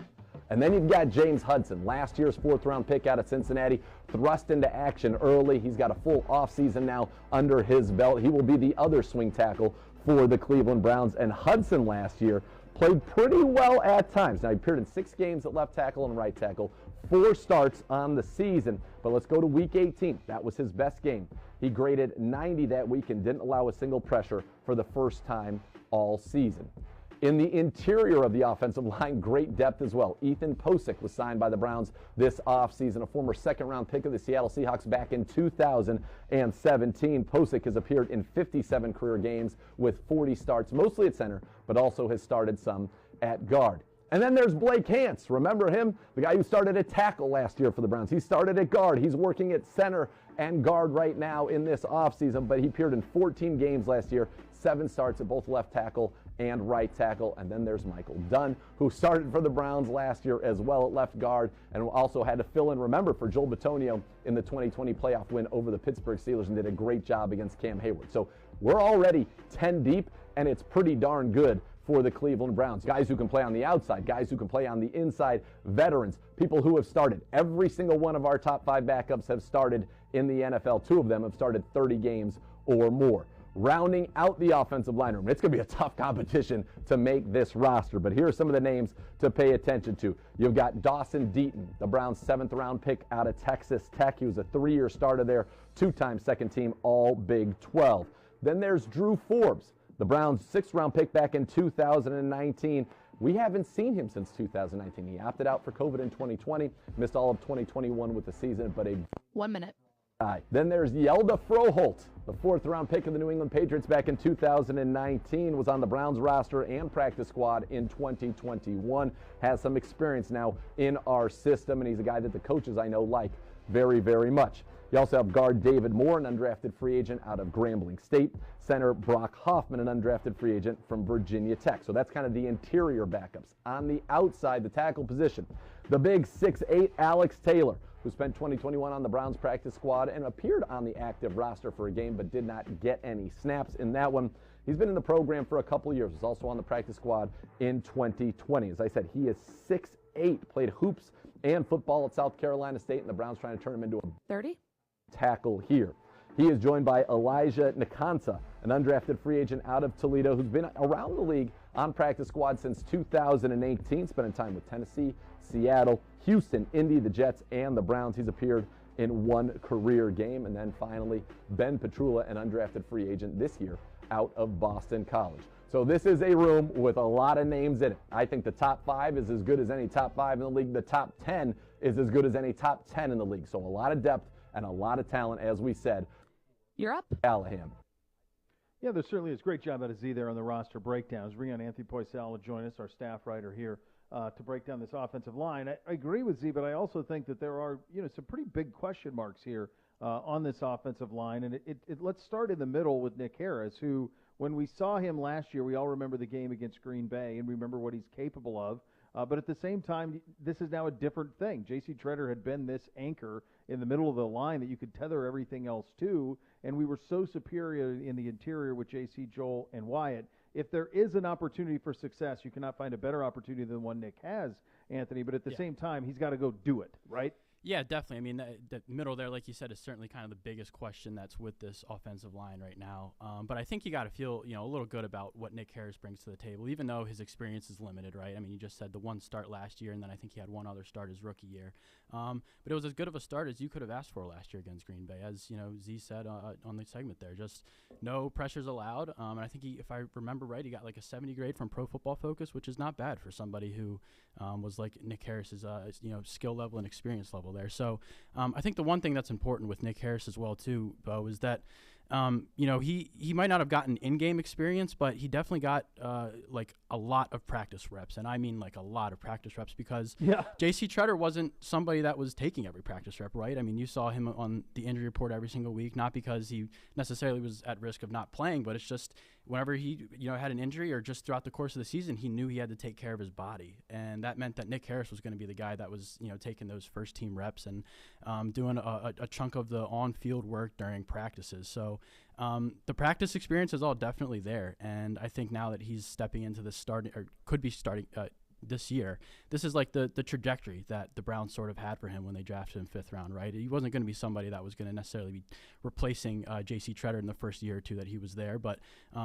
And then you've got James Hudson, last year's 4th-round pick out of Cincinnati, thrust into action early. He's got a full offseason now under his belt. He will be the other swing tackle for the Cleveland Browns. And Hudson last year played pretty well at times. Now, he appeared in 6 games at left tackle and right tackle, 4 starts on the season. But let's go to week 18. That was his best game. He graded 90 that week and didn't allow a single pressure for the first time all season. In the interior of the offensive line, great depth as well. Ethan Posik was signed by the Browns this offseason, a former 2nd-round pick of the Seattle Seahawks back in 2017. Posik has appeared in 57 career games with 40 starts, mostly at center, but also has started some at guard. And then there's Blake Hance. Remember him? The guy who started at tackle last year for the Browns. He started at guard. He's working at center and guard right now in this offseason, but he appeared in 14 games last year, 7 starts at both left tackle and right tackle. And then there's Michael Dunn, who started for the Browns last year as well at left guard, and also had to fill in, remember, for Joel Bitonio in the 2020 playoff win over the Pittsburgh Steelers, and did a great job against Cam Hayward. So we're already 10 deep, and it's pretty darn good for the Cleveland Browns. Guys who can play on the outside, guys who can play on the inside, veterans, people who have started. Every single one of our top 5 backups have started in the NFL. 2 of them have started 30 games or more. rounding out the offensive line room. It's going to be a tough competition to make this roster, but here are some of the names to pay attention to. You've got Dawson Deaton, the Browns' 7th-round pick out of Texas Tech. He was a 3-year starter there, 2-time second-team All-Big 12. Then there's Drew Forbes, the Browns' 6th-round pick back in 2019. We haven't seen him since 2019. He opted out for COVID in 2020, missed all of 2021 with the season, but a 1 minute. Then there's Yelda Froholt, the 4th-round pick of the New England Patriots back in 2019, was on the Browns roster and practice squad in 2021, has some experience now in our system, and he's a guy that the coaches I know like very, very much. You also have guard David Moore, an undrafted free agent out of Grambling State. Center Brock Hoffman, an undrafted free agent from Virginia Tech. So that's kind of the interior backups. On the outside, the tackle position, the big 6'8" Alex Taylor, who spent 2021 on the Browns practice squad and appeared on the active roster for a game but did not get any snaps in that one. He's been in the program for a couple of years. Was also on the practice squad in 2020. As I said, he is 6'8", played hoops and football at South Carolina State, and the Browns trying to turn him into a 30 tackle here. He is joined by Elijah Nkansa, an undrafted free agent out of Toledo who's been around the league on practice squad since 2018, spending time with Tennessee, Seattle, Houston, Indy, the Jets, and the Browns. He's appeared in 1 career game. And then finally, Ben Petrula, an undrafted free agent this year out of Boston College. So this is a room with a lot of names in it. I think the top 5 is as good as any top 5 in the league. The top 10 is as good as any top 10 in the league. So a lot of depth and a lot of talent, as we said. You're up. Callahan. Yeah, there certainly is. Great job out of Z there on the roster breakdowns. Bring on Anthony Poisal to join us, our staff writer here, to break down this offensive line. I agree with Z, but I also think that there are, some pretty big question marks here on this offensive line. And let's start in the middle with Nick Harris, who, when we saw him last year, we all remember the game against Green Bay and remember what he's capable of. But at the same time, this is now a different thing. J.C. Tretter had been this anchor in the middle of the line that you could tether everything else to, and we were so superior in the interior with J.C., Joel, and Wyatt. If there is an opportunity for success, you cannot find a better opportunity than one Nick has, Anthony, but at the same time, he's got to go do it, right? Yeah, definitely. I mean, the middle there, like you said, is certainly kind of the biggest question that's with this offensive line right now. But I think you got to feel, a little good about what Nick Harris brings to the table, even though his experience is limited, right? I mean, you just said the 1 start last year, and then I think he had 1 other start his rookie year. But it was as good of a start as you could have asked for last year against Green Bay, as Z said on the segment there. Just no pressures allowed. And I think if I remember right, he got like a 70 grade from Pro Football Focus, which is not bad for somebody who was like Nick Harris's skill level and experience level there. So I think the one thing that's important with Nick Harris as well too, Beau, is that he might not have gotten in-game experience, but he definitely got like a lot of practice reps, and I mean like a lot of practice reps, because J.C. Tretter wasn't somebody that was taking every practice rep, right? I mean, you saw him on the injury report every single week, not because he necessarily was at risk of not playing, but it's just whenever he had an injury or just throughout the course of the season, he knew he had to take care of his body, and that meant that Nick Harris was going to be the guy that was taking those first team reps and doing a chunk of the on-field work during practices. So the practice experience is all definitely there, and I think now that he's stepping into the starting, or could be starting this year, this is like the trajectory that the Browns sort of had for him when they drafted him 5th round, right? He wasn't going to be somebody that was going to necessarily be replacing J.C. Tretter in the first year or two that he was there, but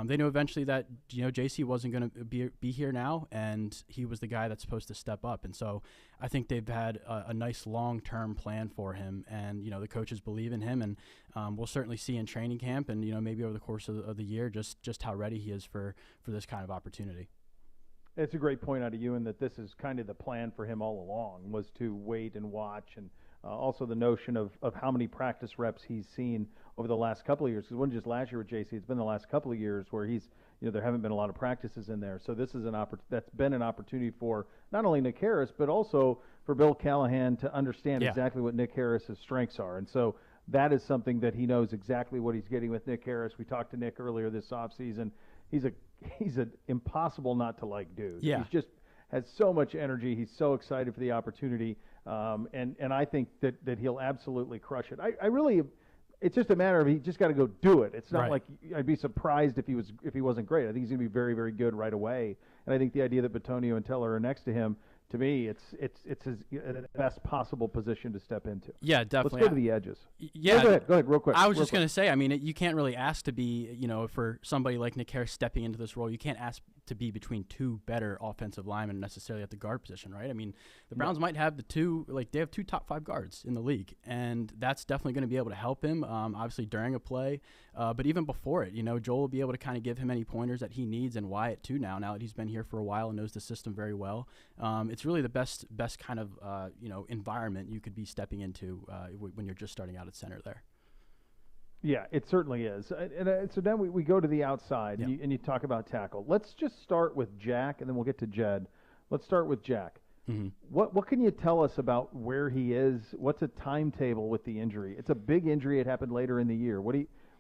they knew eventually that J.C. wasn't going to be here now, and he was the guy that's supposed to step up. And so I think they've had a nice long-term plan for him, and the coaches believe in him, and we'll certainly see in training camp and maybe over the course of the year just how ready he is for this kind of opportunity. It's a great point out of you, in that this is kind of the plan for him all along, was to wait and watch, and also the notion of how many practice reps he's seen over the last couple of years. Because it wasn't just last year with JC, it's been the last couple of years where he's, there haven't been a lot of practices in there. So this is that's been an opportunity for not only Nick Harris, but also for Bill Callahan to understand exactly what Nick Harris's strengths are. And so that is something that he knows exactly what he's getting with Nick Harris. We talked to Nick earlier this offseason. He's an impossible not to like dude. Yeah. He's just has so much energy. He's so excited for the opportunity, and I think that he'll absolutely crush it. I really, it's just a matter of he just got to go do it. It's not like I'd be surprised if he wasn't great. I think he's going to be very, very good right away. And I think the idea that Bitonio and Teller are next to him To me, it's the best possible position to step into. Yeah, definitely. Let's go to the edges. Yeah, go ahead, real quick. I was just going to say, I mean, you can't really ask to be, for somebody like Nick Harris stepping into this role, you can't ask to be between two better offensive linemen necessarily at the guard position, right? I mean, the Browns might have they have two top 5 guards in the league, and that's definitely going to be able to help him, obviously during a play, but even before it, Joel will be able to kind of give him any pointers that he needs, and Wyatt too now that he's been here for a while and knows the system very well. It's really the best kind of, environment you could be stepping into when you're just starting out at center there. Yeah, it certainly is. And so then we go to the outside, and you talk about tackle. Let's just start with Jack, and then we'll get to Jed. Let's start with Jack. Mm-hmm. What can you tell us about where he is? What's a timetable with the injury? It's a big injury. It happened later in the year.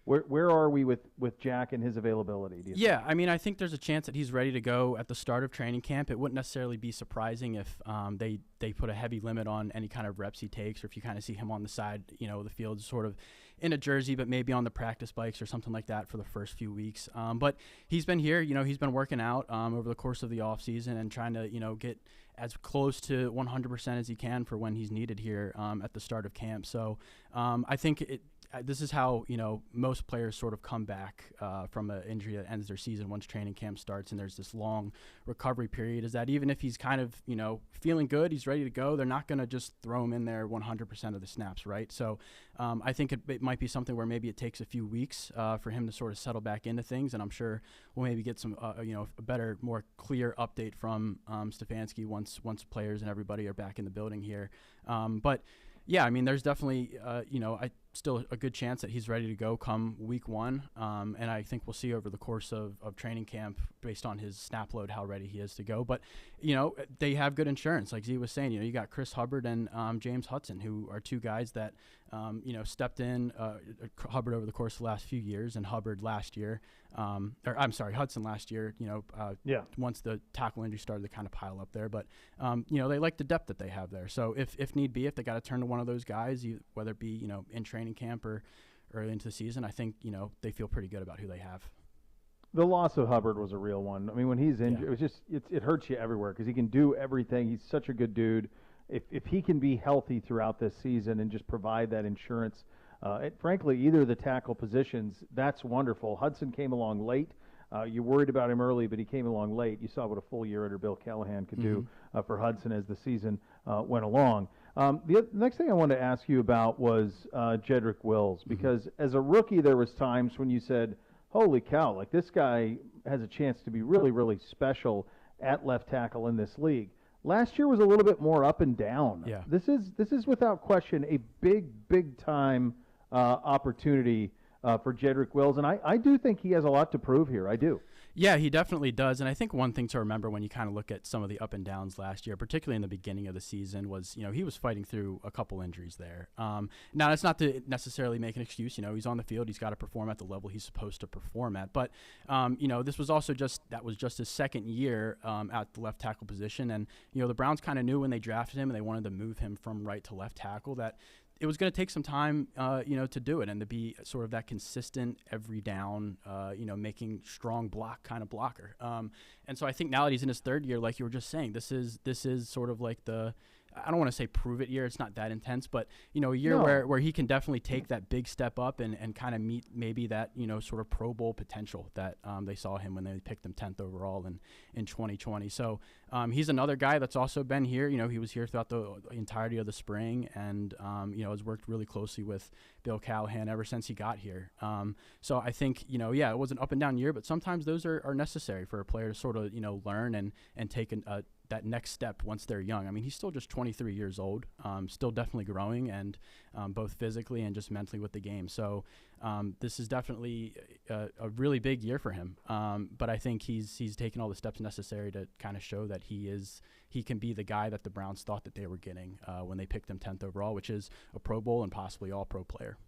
Where are we with Jack and his availability? Do you think? I mean, I think there's a chance that he's ready to go at the start of training camp. It wouldn't necessarily be surprising if they put a heavy limit on any kind of reps he takes, or if you kind of see him on the side, the field sort of in a jersey, but maybe on the practice bikes or something like that for the first few weeks. But he's been here, he's been working out over the course of the offseason and trying to, get as close to 100% as he can for when he's needed here at the start of camp. So I think this is how, most players sort of come back from an injury that ends their season once training camp starts, and there's this long recovery period, is that even if he's kind of, feeling good, he's ready to go, they're not going to just throw him in there 100% of the snaps, right? So I think it might be something where maybe it takes a few weeks for him to sort of settle back into things, and I'm sure we'll maybe get some, a better, more clear update from Stefanski once players and everybody are back in the building here. But yeah, I mean, there's definitely, still a good chance that he's ready to go come week 1. And I think we'll see over the course of training camp, based on his snap load, how ready he is to go. But, they have good insurance. Like Z was saying, you got Chris Hubbard and James Hudson, who are two guys that, stepped in Hubbard over the course of the last few years, and Hubbard last year, Hudson last year, once the tackle injury started to kind of pile up there. But, they like the depth that they have there. So if need be, if they got to turn to one of those guys, whether it be, in training camp or early into the season, I think, they feel pretty good about who they have. The loss of Hubbard was a real one. I mean, when he's injured, it was just it hurts you everywhere because he can do everything. He's such a good dude. If he can be healthy throughout this season and just provide that insurance, frankly, either of the tackle positions, that's wonderful. Hudson came along late. You worried about him early, but he came along late. You saw what a full year under Bill Callahan could do for Hudson as the season went along. The next thing I wanted to ask you about was Jedrick Wills, because as a rookie, there was times when you said, holy cow, like this guy has a chance to be really, really special at left tackle in this league. Last year was a little bit more up and down. Yeah. This is without question a big time opportunity for Jedrick Wills, and I do think he has a lot to prove here. I do. Yeah, he definitely does. And I think one thing to remember when you kind of look at some of the up and downs last year, particularly in the beginning of the season, was, he was fighting through a couple injuries there. Now, that's not to necessarily make an excuse. He's on the field. He's got to perform at the level he's supposed to perform at. But, this was also just his second year at the left tackle position. And, the Browns kind of knew when they drafted him and they wanted to move him from right to left tackle that it was going to take some time, to do it and to be sort of that consistent every down, making strong block kind of blocker. And so I think now that he's in his third year, like you were just saying, this is sort of like I don't want to say prove it year. It's not that intense, but a year where he can definitely take that big step up and kind of meet maybe that sort of Pro Bowl potential that they saw him when they picked him 10th overall in 2020. So he's another guy that's also been here. He was here throughout the entirety of the spring and has worked really closely with Bill Callahan ever since he got here. So I think it was an up and down year, but sometimes those are necessary for a player to sort of learn and take that next step once they're young. I mean, he's still just 23 years old, still definitely growing, and both physically and just mentally with the game. So this is definitely a really big year for him. But I think he's taken all the steps necessary to kind of show that he can be the guy that the Browns thought that they were getting when they picked him 10th overall, which is a Pro Bowl and possibly All-Pro player.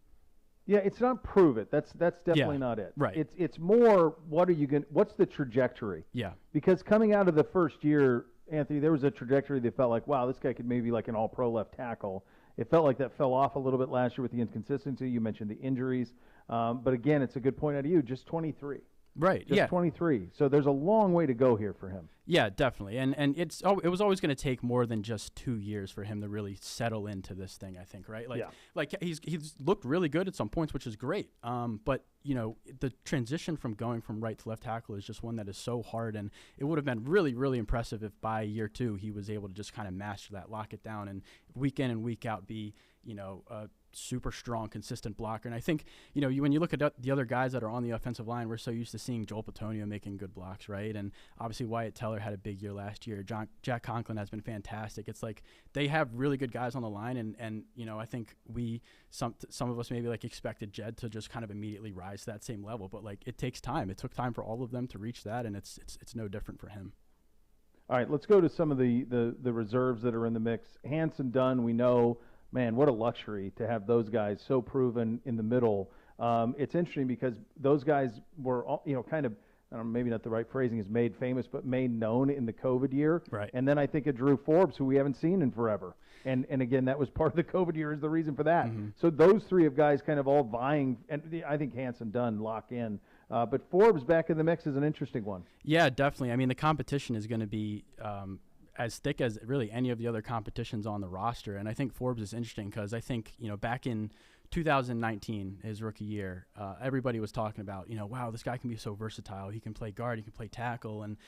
Yeah, it's not prove it. That's definitely not it. Right. It's more what's the trajectory? Yeah. Because coming out of the first year, Anthony, there was a trajectory that felt like, wow, this guy could maybe be like an all-pro left tackle. It felt like that fell off a little bit last year with the inconsistency. You mentioned the injuries. But again, it's a good point out of you, just 23. Right. Just 23. So there's a long way to go here for him. Yeah, definitely. And it was always going to take more than just 2 years for him to really settle into this thing, I think, right? Like he's looked really good at some points, which is great. But the transition from going from right to left tackle is just one that is so hard, and it would have been really, really impressive if by year 2 he was able to just kind of master that, lock it down, and week in and week out be a super strong, consistent blocker. And I think, when you look at the other guys that are on the offensive line, we're so used to seeing Joel Petonio making good blocks, right? And obviously Wyatt Teller had a big year last year. Jack Conklin has been fantastic. It's like they have really good guys on the line, and I think some of us maybe like expected Jed to just kind of immediately rise to that same level, but like it takes time. It took time for all of them to reach that, and it's no different for him. All right, let's go to some of the reserves that are in the mix. Hanson, Dunn, we know. Man, what a luxury to have those guys so proven in the middle. It's interesting because those guys were, kind of, I don't know, maybe not the right phrasing is made famous, but made known in the COVID year. Right. And then I think of Drew Forbes, who we haven't seen in forever. And again, that was part of the COVID year is the reason for that. Mm-hmm. So those three of guys kind of all vying, and I think Hanson, Dunn lock in. But Forbes back in the mix is an interesting one. Yeah, definitely. I mean, the competition is going to be as thick as really any of the other competitions on the roster. And I think Forbes is interesting because I think, back in 2019, his rookie year, everybody was talking about, wow, this guy can be so versatile. He can play guard, he can play tackle. And,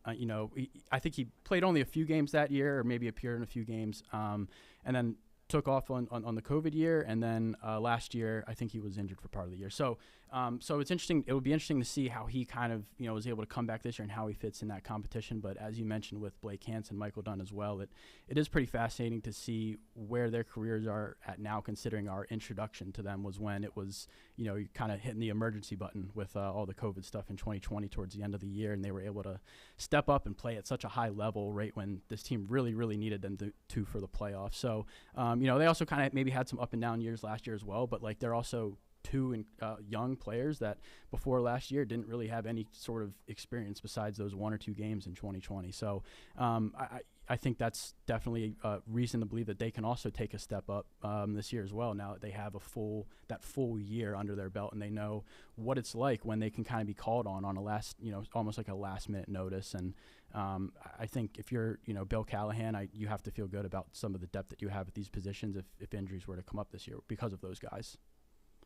I think he played only a few games that year, or maybe appeared in a few games, and then took off on the COVID year. And then last year, I think he was injured for part of the year. So it's interesting. It would be interesting to see how he kind of, was able to come back this year and how he fits in that competition. But as you mentioned with Blake Hansen, Michael Dunn as well, it is pretty fascinating to see where their careers are at now, considering our introduction to them was when it was, kind of hitting the emergency button with all the COVID stuff in 2020 towards the end of the year. And they were able to step up and play at such a high level right when this team really, really needed them to for the playoffs. So, they also kind of maybe had some up and down years last year as well, but like they're also two young players that before last year didn't really have any sort of experience besides those 1 or 2 games in 2020. So I think that's definitely a reason to believe that they can also take a step up this year as well. Now that they have that full year under their belt and they know what it's like when they can kind of be called on a last, almost like a last minute notice. And I think if you're, Bill Callahan, you have to feel good about some of the depth that you have at these positions if injuries were to come up this year because of those guys.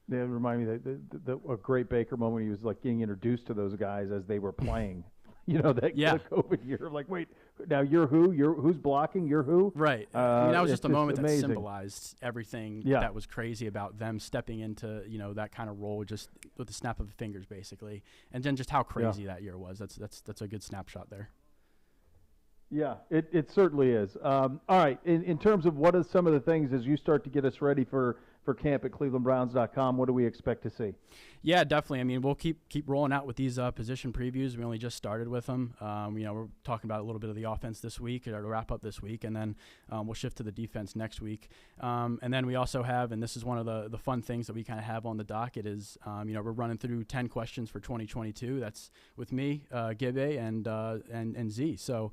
They remind me that a great Baker moment. He was like getting introduced to those guys as they were playing. The COVID year. Like, wait, now you're who? Who's blocking? You're who? Right. That was just a moment amazing. that symbolized everything that was crazy about them stepping into that kind of role just with the snap of the fingers, basically, and then just how crazy that year was. That's a good snapshot there. Yeah, it certainly is. All right, in terms of what are some of the things as you start to get us ready for camp at clevelandbrowns.com, what do we expect to see? Yeah, definitely. I mean, we'll keep rolling out with these position previews. We only just started with them. We're talking about a little bit of the offense this week, or to wrap up this week, and then we'll shift to the defense next week. And then we also have, and this is one of the fun things that we kind of have on the docket is, we're running through 10 questions for 2022. That's with me, Gibbe, and Z. So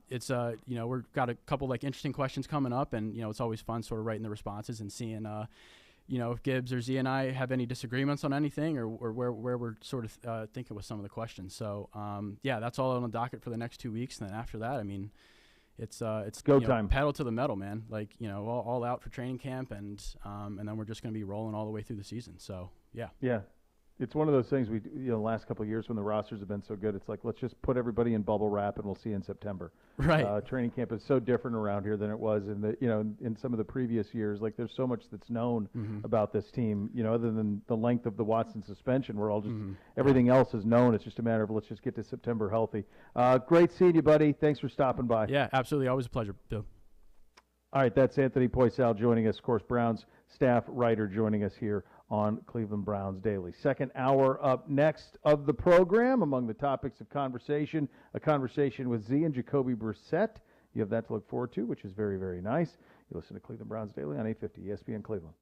it's we've got a couple like interesting questions coming up, and it's always fun sort of writing the responses and seeing if Gibbs or Z and I have any disagreements on anything or where we're sort of thinking with some of the questions. So that's all on the docket for the next 2 weeks, and then after that, I mean, it's go time, pedal to the metal, man. Like all out for training camp, and then we're just going to be rolling all the way through the season. So yeah. It's one of those things the last couple of years when the rosters have been so good, it's like, let's just put everybody in bubble wrap and we'll see you in September. Right. Training camp is so different around here than it was in some of the previous years. Like there's so much that's known about this team, other than the length of the Watson suspension, we're all just, everything else is known. It's just a matter of let's just get to September healthy. Great seeing you, buddy. Thanks for stopping by. Yeah, absolutely. Always a pleasure, Bill. All right. That's Anthony Poisal joining us, of course, Browns staff writer joining us here on Cleveland Browns Daily. Second hour up next of the program. Among the topics of conversation, a conversation with Z and Jacoby Brissett. You have that to look forward to, which is very, very nice. You listen to Cleveland Browns Daily on 850 ESPN Cleveland.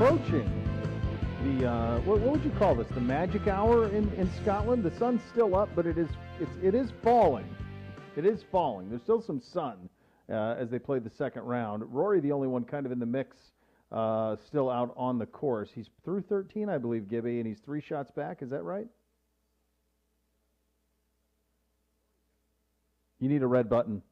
approaching the what would you call this? The magic hour in Scotland. The sun's still up, but it is falling. It is falling. There's still some sun as they play the second round. Rory, the only one kind of in the mix, still out on the course. He's through 13, I believe, Gibby, and he's 3 shots back. Is that right? You need a red button.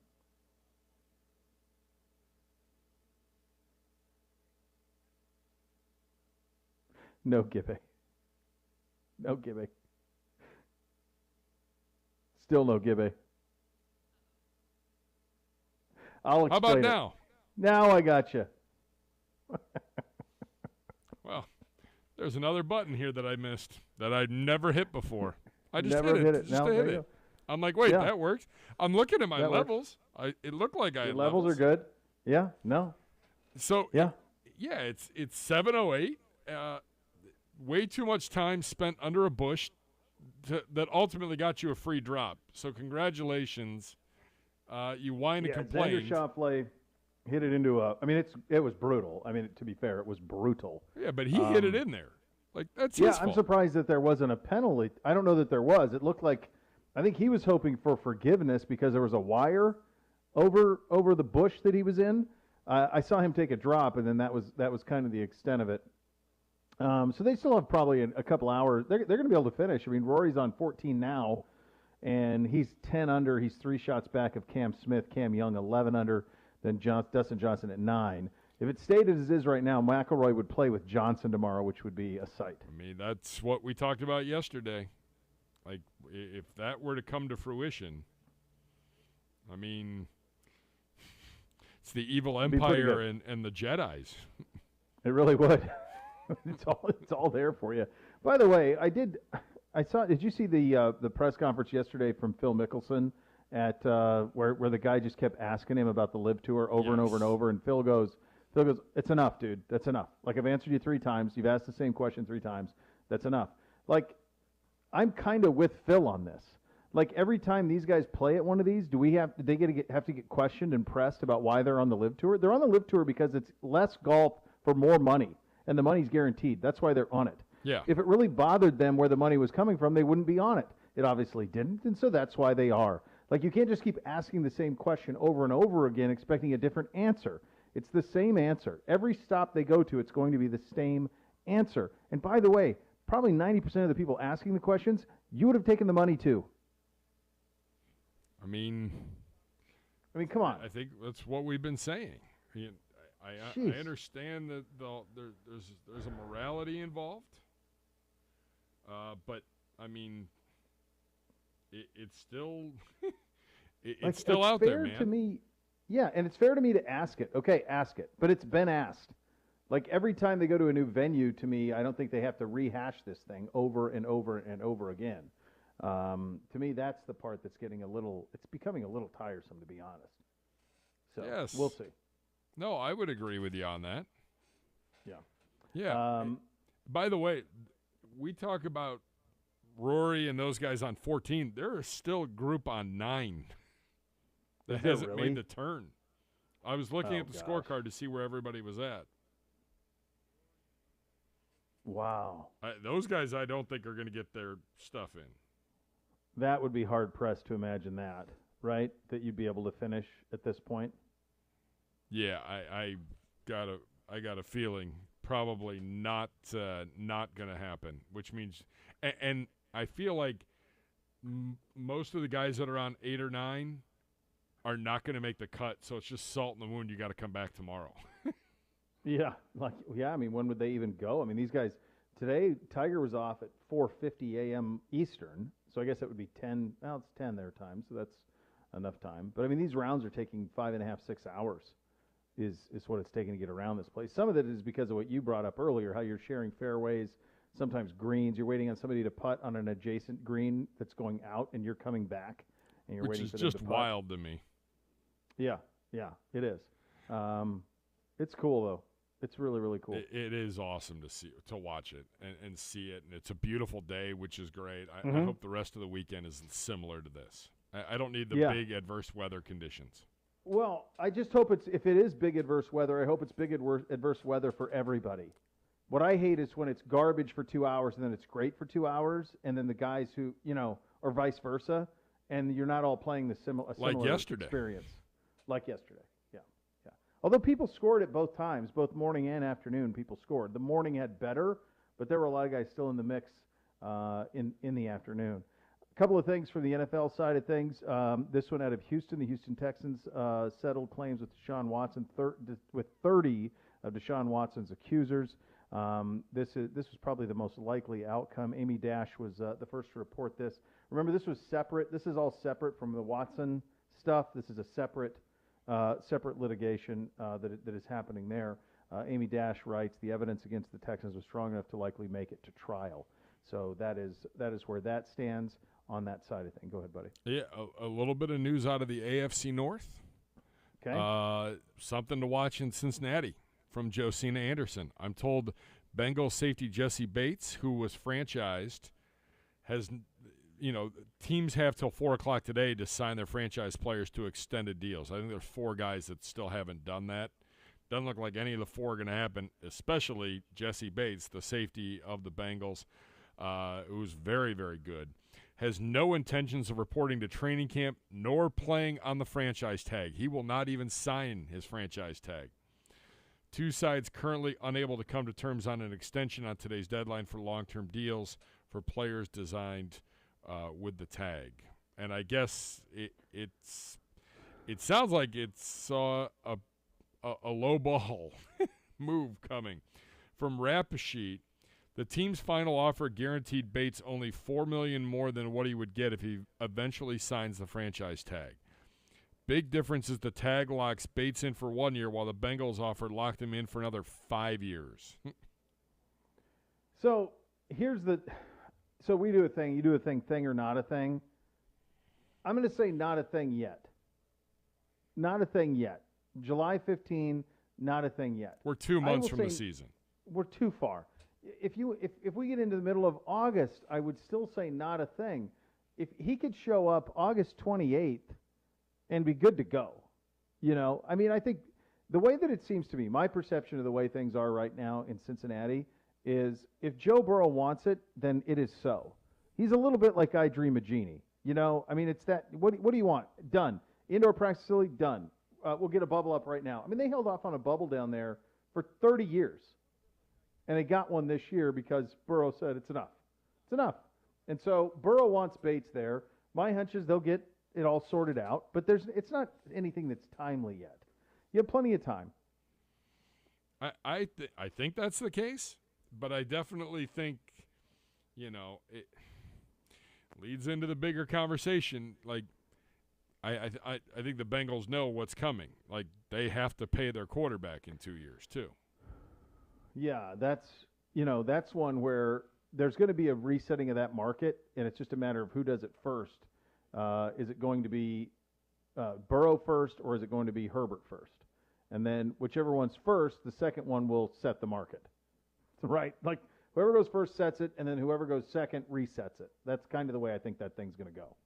No Gibby. No Gibby. Still no Gibby. I'll explain. How about now? Now I got you. Well, there's another button here that I missed that I'd never hit before. I just Never hit it. Just Now, to hit there you it. go. I'm like, wait, Yeah. that works. I'm looking at my That levels. It looked like I Your had levels are good. Yeah. No. So Yeah. it's 7:08. Way too much time spent under a bush that ultimately got you a free drop. So congratulations. You whined and complained. Xander Schauffele hit it into a. I mean, it was brutal. I mean, to be fair, it was brutal. Yeah, but he hit it in there. Like that's Yeah, his I'm fault. surprised that there wasn't a penalty. I don't know that there was. It looked like, I think he was hoping for forgiveness because there was a wire over the bush that he was in. I saw him take a drop, and then that was kind of the extent of it. So they still have probably a couple hours. They're going to be able to finish. I mean, Rory's on 14 now, and he's 10 under. He's 3 shots back of Cam Smith. Cam Young 11 under. Then Dustin Johnson at 9. If it stayed as it is right now, McIlroy would play with Johnson tomorrow, which would be a sight. I mean, that's what we talked about yesterday. Like, if that were to come to fruition, I mean, it's the evil empire and the Jedis. It really would. It's all there for you. By the way, did you see the press conference yesterday from Phil Mickelson at where the guy just kept asking him about the LIV Tour over and over and over, and Phil goes, it's enough, dude. That's enough. Like, I've answered you 3 times. You've asked the same question 3 times. That's enough. Like, I'm kind of with Phil on this. Like, every time these guys play at one of these, have to get questioned and pressed about why they're on the LIV Tour? They're on the LIV Tour because it's less golf for more money, and the money's guaranteed. That's why they're on it. Yeah. If it really bothered them where the money was coming from, they wouldn't be on it. It obviously didn't, and so that's why they are. Like, you can't just keep asking the same question over and over again expecting a different answer. It's the same answer. Every stop they go to, it's going to be the same answer. And by the way, probably 90% of the people asking the questions, you would have taken the money too. I mean, come on. I think that's what we've been saying. I understand that there's a morality involved, but I mean, it's still it's still out there, man. To me, yeah, and it's fair to me to ask it. Okay, ask it, but it's been asked. Like, every time they go to a new venue, to me, I don't think they have to rehash this thing over and over and over again. To me, that's the part that's it's becoming a little tiresome, to be honest. So yes. We'll see. No, I would agree with you on that. Yeah. Yeah. By the way, we talk about Rory and those guys on 14. There is still a group on 9 that hasn't made the turn. I was looking at the scorecard to see where everybody was at. Wow. Those guys I don't think are going to get their stuff in. That would be hard-pressed to imagine that, right? That you'd be able to finish at this point? Yeah, I got a feeling probably not going to happen, which means and I feel like most of the guys that are on 8 or 9 are not going to make the cut, so it's just salt in the wound. You got to come back tomorrow. Yeah, I mean, when would they even go? I mean, these guys today. Tiger was off at 4:50 a.m. Eastern, so I guess that would be 10. Well, it's 10 their time, so that's enough time. But I mean, these rounds are taking 5.5, 6 hours. Is what it's taking to get around this place. Some of it is because of what you brought up earlier, how you're sharing fairways, sometimes greens. You're waiting on somebody to putt on an adjacent green that's going out, and you're coming back, and you're waiting for them to putt. Which is just wild to me. Yeah, it is. It's cool though. It's really, really cool. It is awesome to watch it and see it, and it's a beautiful day, which is great. I hope the rest of the weekend is similar to this. I don't need the big adverse weather conditions. Well, I just hope if it is big adverse weather, I hope it's big adverse weather for everybody. What I hate is when it's garbage for 2 hours and then it's great for 2 hours, and then the guys who, or vice versa, and you're not all playing a similar yesterday. experience. Like yesterday, yeah. Although people scored at both times, both morning and afternoon, people scored. The morning had better, but there were a lot of guys still in the mix in the afternoon. A couple of things from the NFL side of things. This one out of Houston. The Houston Texans settled claims with Deshaun Watson, with 30 of Deshaun Watson's accusers. This was probably the most likely outcome. Amy Dash was the first to report this. Remember, this was separate. This is all separate from the Watson stuff. This is a separate litigation that is happening there. Amy Dash writes, the evidence against the Texans was strong enough to likely make it to trial. So that is where that stands on that side of thing. Go ahead, buddy. Yeah, a little bit of news out of the AFC North. Okay. Something to watch in Cincinnati from Josina Anderson. I'm told Bengals safety Jesse Bates, who was franchised, has, teams have till 4 o'clock today to sign their franchise players to extended deals. I think there's 4 guys that still haven't done that. Doesn't look like any of the 4 are going to happen, especially Jesse Bates, the safety of the Bengals, who's very, very good. Has no intentions of reporting to training camp nor playing on the franchise tag. He will not even sign his franchise tag. 2 sides currently unable to come to terms on an extension on today's deadline for long-term deals for players designed with the tag. And I guess it sounds like it saw a low ball move coming from Rapasheet. The team's final offer guaranteed Bates only $4 million more than what he would get if he eventually signs the franchise tag. Big difference is the tag locks Bates in for 1 year, while the Bengals offer locked him in for another 5 years. So we do a thing. You do a thing or not a thing. I'm going to say not a thing yet. Not a thing yet. July 15, not a thing yet. We're 2 months from the season. We're too far. If we get into the middle of August, I would still say not a thing. If he could show up August 28th and be good to go, I think the way that it seems to me, my perception of the way things are right now in Cincinnati is if Joe Burrow wants it, then it is so. He's a little bit like I Dream a Genie. It's that. What do you want? Done. Indoor practice facility, done. We'll get a bubble up right now. They held off on a bubble down there for 30 years. And they got one this year because Burrow said it's enough. It's enough. And so Burrow wants Bates there. My hunch is they'll get it all sorted out. But it's not anything that's timely yet. You have plenty of time. I think that's the case. But I definitely think, it leads into the bigger conversation. Like, I think the Bengals know what's coming. Like, they have to pay their quarterback in 2 years, too. Yeah, that's one where there's going to be a resetting of that market, and it's just a matter of who does it first. Is it going to be Burrow first, or is it going to be Herbert first? And then whichever one's first, the second one will set the market. Right? Like, whoever goes first sets it, and then whoever goes second resets it. That's kind of the way I think that thing's going to go.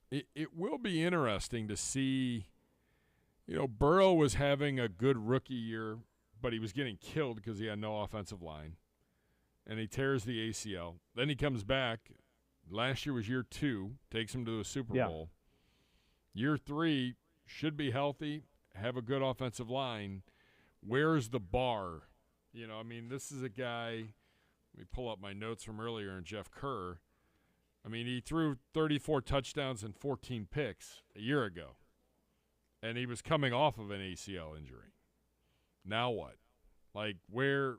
It will be interesting to see, Burrow was having a good rookie year, but he was getting killed because he had no offensive line, and he tears the ACL. Then he comes back. Last year was year 2, takes him to the Super Bowl. Year 3, should be healthy, have a good offensive line. Where's the bar? This is a guy, let me pull up my notes from earlier in Jeff Kerr. He threw 34 touchdowns and 14 picks a year ago, and he was coming off of an ACL injury. Now what? Like, where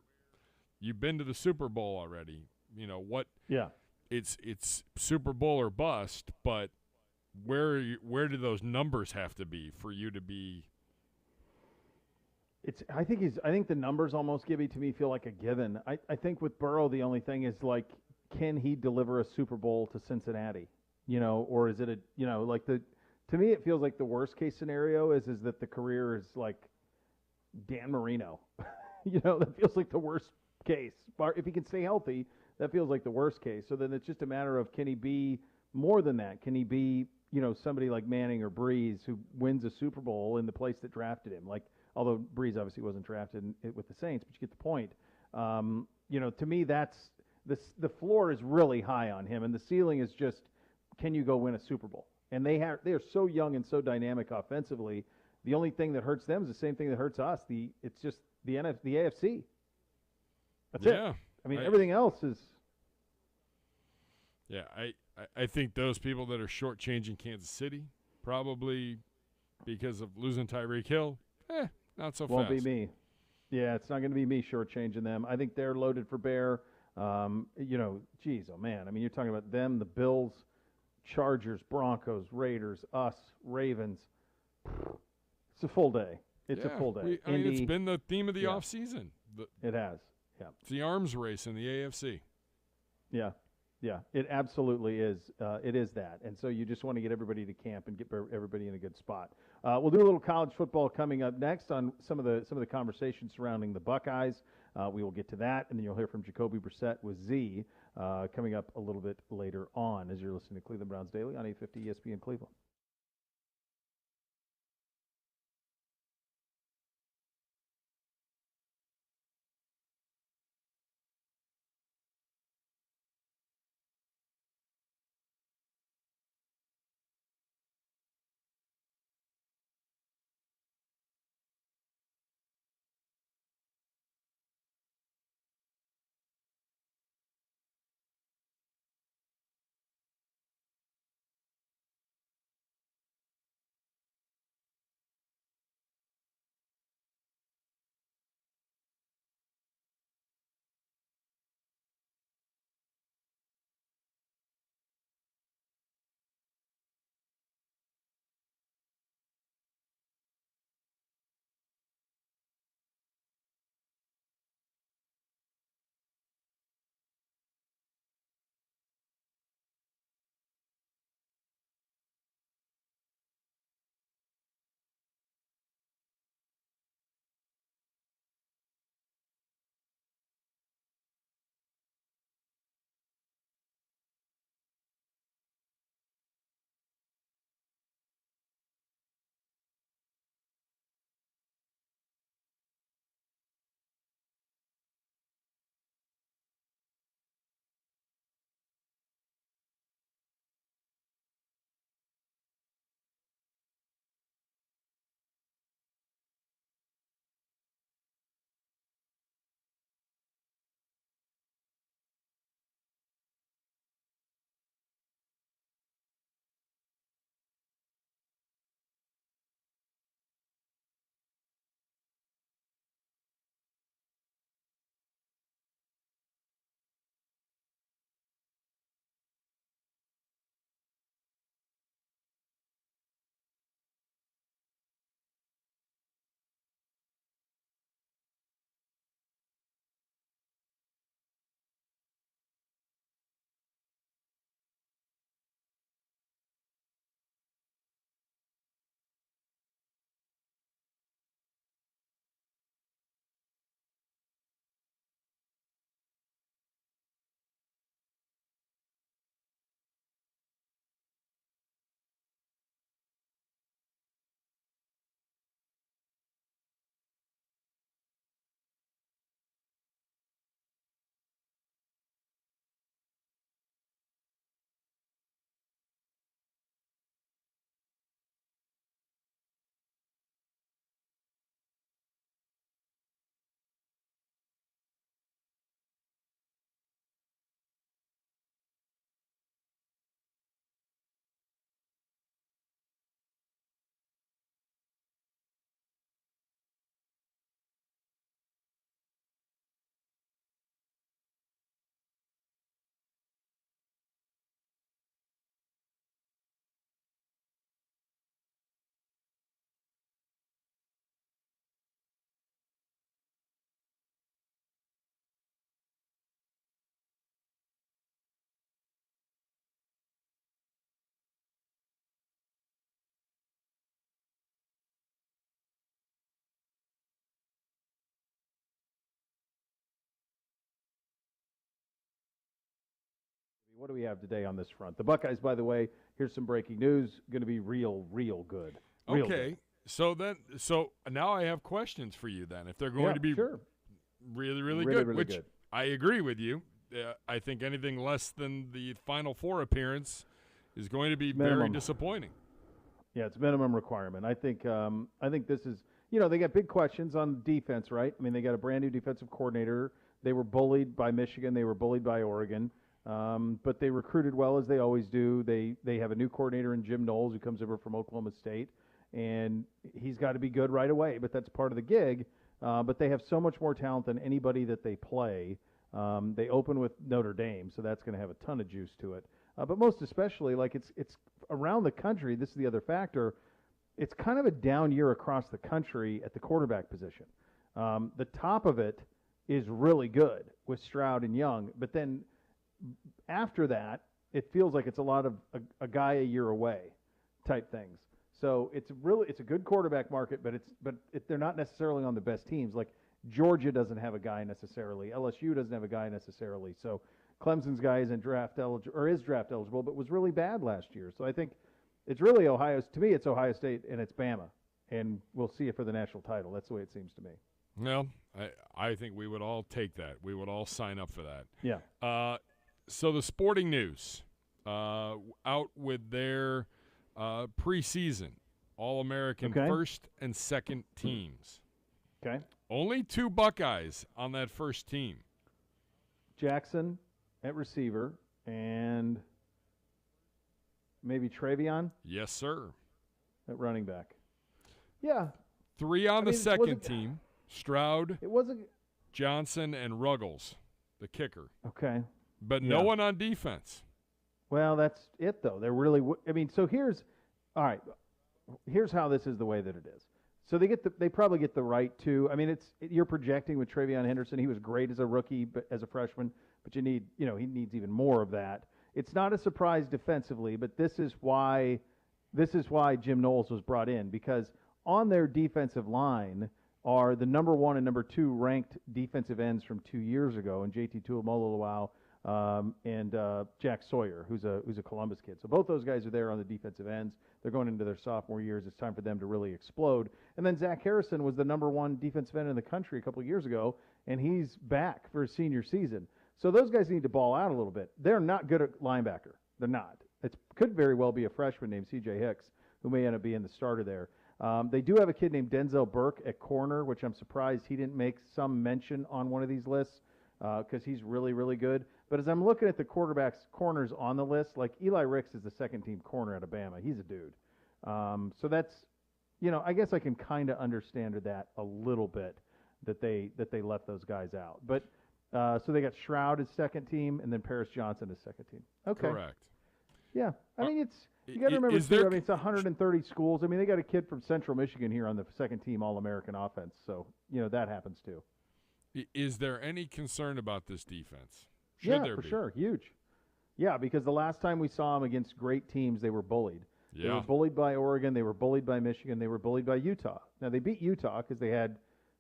you've been to the Super Bowl already, what? Yeah. It's Super Bowl or bust, but where do those numbers have to be for you to be? I think the numbers almost, Gibby, to me feel like a given. I think with Burrow, the only thing is, like, can he deliver a Super Bowl to Cincinnati? Or is it to me it feels like the worst case scenario is that the career is like Dan Marino. That feels like the worst case. If he can stay healthy, that feels like the worst case. So then it's just a matter of, can he be more than that? Can he be, somebody like Manning or Breeze who wins a Super Bowl in the place that drafted him? Like, although Breeze obviously wasn't drafted with the Saints, but you get the point. To me, that's the floor is really high on him, and the ceiling is just, can you go win a Super Bowl? And they are so young and so dynamic offensively. The only thing that hurts them is the same thing that hurts us. It's just the AFC. That's it. I mean, everything else is. Yeah, I think those people that are shortchanging Kansas City, probably because of losing Tyreek Hill, not so Won't fast. be me. Yeah, it's not going to be me shortchanging them. I think they're loaded for bear. Geez, oh man. I mean, you're talking about them, the Bills, Chargers, Broncos, Raiders, us, Ravens. It's a full day. It's a full day. It's been the theme of the offseason. It has. Yeah. It's the arms race in the AFC. Yeah. Yeah, it absolutely is. It is that, and so you just want to get everybody to camp and get everybody in a good spot. We'll do a little college football coming up next on some of the conversations surrounding the Buckeyes. We will get to that, and then you'll hear from Jacoby Brissett with Z coming up a little bit later on as you're listening to Cleveland Browns Daily on 850 ESPN Cleveland. What do we have today on this front? The Buckeyes, by the way, here's some breaking news. Going to be real good. Okay. Good. So now I have questions for you then. If they're going to be, sure. really, really, Really, good. really which good. I agree with you. I think anything less than the Final Four appearance is going to be very Minimum. disappointing. Yeah, it's a minimum requirement. I think this is, they got big questions on defense, right? I mean, they got a brand new defensive coordinator. They were bullied by Michigan. They were bullied by Oregon. But they recruited well, as they always do. They have a new coordinator in Jim Knowles, who comes over from Oklahoma State, and he's got to be good right away, but that's part of the gig. But they have so much more talent than anybody that they play. They open with Notre Dame, so that's going to have a ton of juice to it. But most especially, like it's around the country, this is the other factor, it's kind of a down year across the country at the quarterback position. The top of it is really good with Stroud and Young, but then after that, it feels like it's a lot of a guy a year away type things. So it's a good quarterback market, but they're not necessarily on the best teams. Like Georgia doesn't have a guy necessarily. LSU doesn't have a guy necessarily. So Clemson's guy isn't draft eligible or is draft eligible, but was really bad last year. So I think it's really to me, it's Ohio State and it's Bama, and we'll see it for the national title. That's the way it seems to me. Well, I think we would all take that. We would all sign up for that. Yeah. So the sporting news out with their preseason All-American first and second teams. Okay. Only 2 Buckeyes on that first team. Jackson at receiver and maybe Trayvon Yes, sir. at running back. Yeah. 3 on the second team. Stroud, It wasn't Johnson, and Ruggles, the kicker. okay. But no one on defense. Well, that's it though. They're really. So here's how this is the way that it is. So they probably get the right to. I mean, you're projecting with Trayvon Henderson. He was great as a rookie, but as a freshman. But he needs even more of that. It's not a surprise defensively, but this is why Jim Knowles was brought in, because on their defensive line are the number 1 and number 2 ranked defensive ends from 2 years ago, and JT Tuimoloau and Jack Sawyer, who's a Columbus kid. So both those guys are there on the defensive ends. They're going into their sophomore years. It's time for them to really explode. And then Zach Harrison was the number 1 defensive end in the country a couple of years ago, and he's back for his senior season. So those guys need to ball out a little bit. They're not good at linebacker. They're not. It could very well be a freshman named C.J. Hicks who may end up being the starter there. They do have a kid named Denzel Burke at corner, which I'm surprised he didn't make some mention on one of these lists because he's really, really good. But as I'm looking at the quarterbacks corners on the list, like Eli Ricks is the second-team corner out of Bama. He's a dude. So that's, I guess I can kind of understand that a little bit that they left those guys out. But so they got Shroud as second team and then Paris Johnson as second team. Okay. Correct. Yeah. I mean, you got to remember, too, it's 130 schools. I mean, they got a kid from Central Michigan here on the second-team All-American offense. So, that happens, too. Is there any concern about this defense? Should there for be? Sure. Huge. Yeah, because the last time we saw them against great teams, they were bullied. Yeah. They were bullied by Oregon. They were bullied by Michigan. They were bullied by Utah. Now, they beat Utah because they had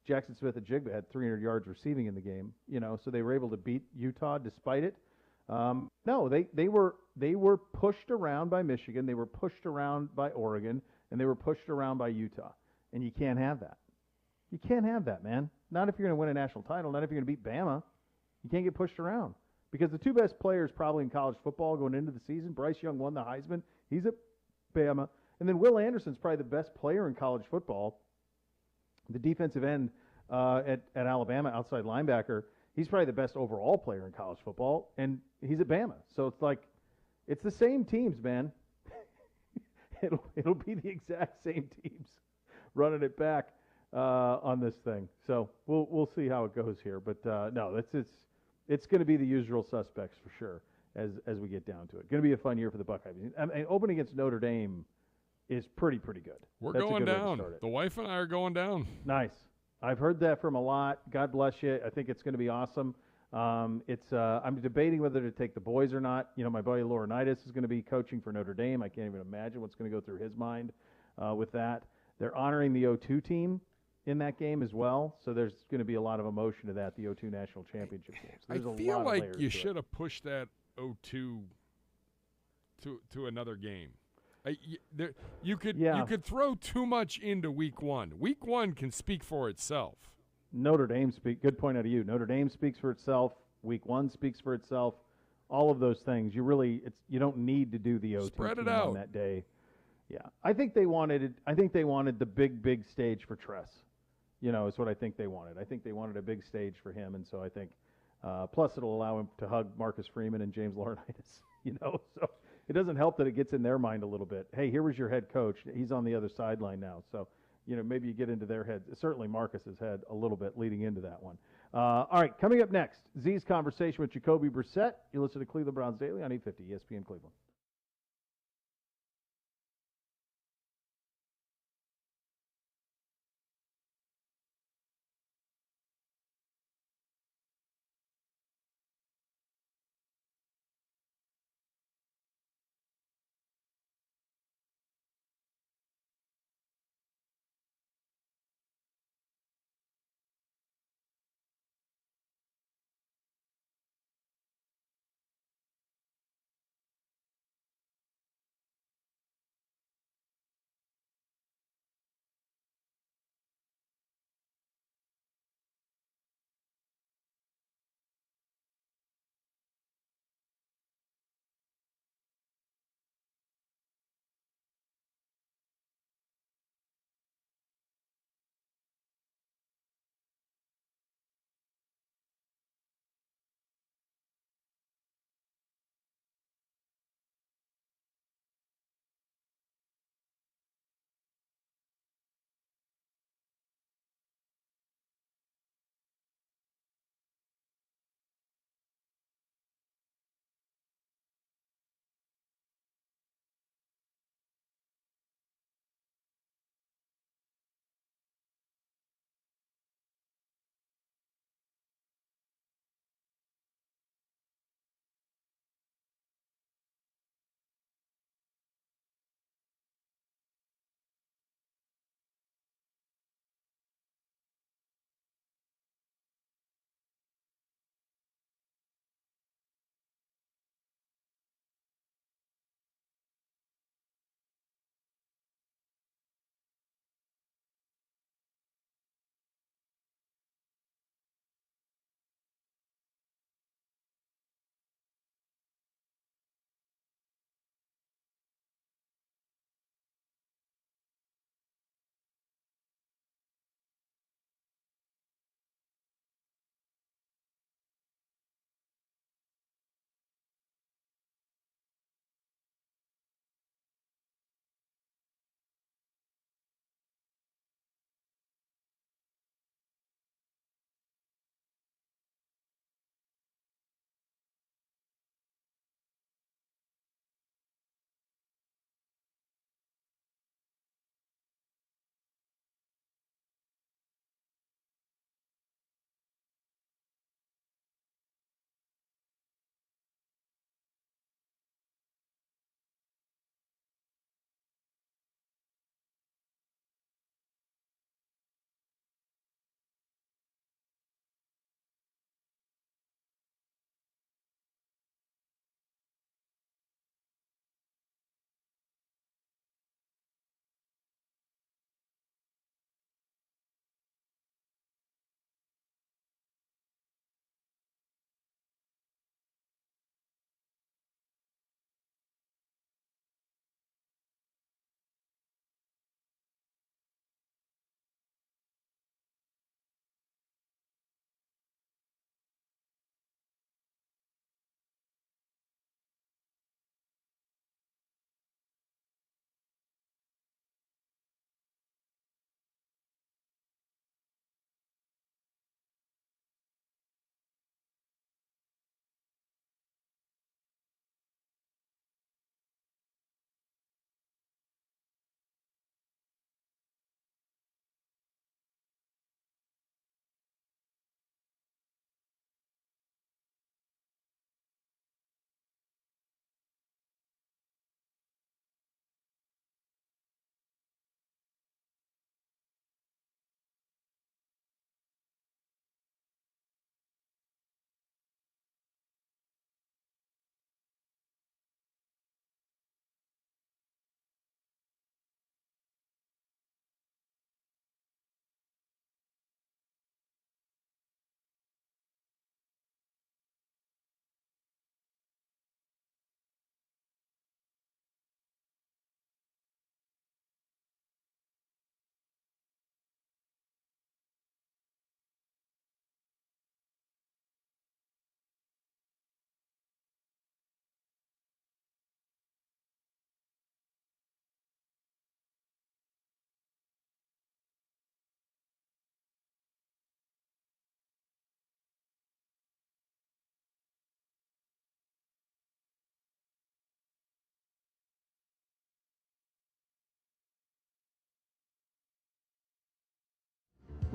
Jackson Smith and Jigba had 300 yards receiving in the game. So they were able to beat Utah despite it. No, they were pushed around by Michigan. They were pushed around by Oregon, and they were pushed around by Utah. And you can't have that. You can't have that, man. Not if you're going to win a national title. Not if you're going to beat Bama. You can't get pushed around. Because the 2 best players probably in college football going into the season, Bryce Young won the Heisman. He's at Bama. And then Will Anderson's probably the best player in college football. The defensive end at Alabama, outside linebacker, he's probably the best overall player in college football, and he's at Bama. So it's like, it's the same teams, man. It'll be the exact same teams running it back on this thing. So we'll see how it goes here. But no, it's going to be the usual suspects for sure as we get down to it. Going to be a fun year for the Buckeyes. And opening against Notre Dame is pretty good. We're That's going a good way to down. start it. The wife and I are going down. Nice. I've heard that from a lot. God bless you. I think it's going to be awesome. I'm debating whether to take the boys or not. My buddy Laurinaitis is going to be coaching for Notre Dame. I can't even imagine what's going to go through his mind with that. They're honoring the 0-2 team in that game as well, so there's going to be a lot of emotion to that, the 0-2 national championship game. So I there's feel a lot like of layers you to it. should have pushed that 0-2 to another game. You could throw too much into week 1. Week 1 can speak for itself. Notre Dame good point out of you. Notre Dame speaks for itself. Week 1 speaks for itself. All of those things. You don't need to do the OT Spread it team out on that day. Yeah, I think they wanted the big stage for Tress. Is what I think they wanted. I think they wanted a big stage for him, and so I think plus it'll allow him to hug Marcus Freeman and James Laurinaitis. So it doesn't help that it gets in their mind a little bit. Hey, here was your head coach. He's on the other sideline now. So maybe you get into their heads. Certainly Marcus's head a little bit leading into that one. All right, coming up next, Z's conversation with Jacoby Brissett. You listen to Cleveland Browns Daily on 850 ESPN Cleveland.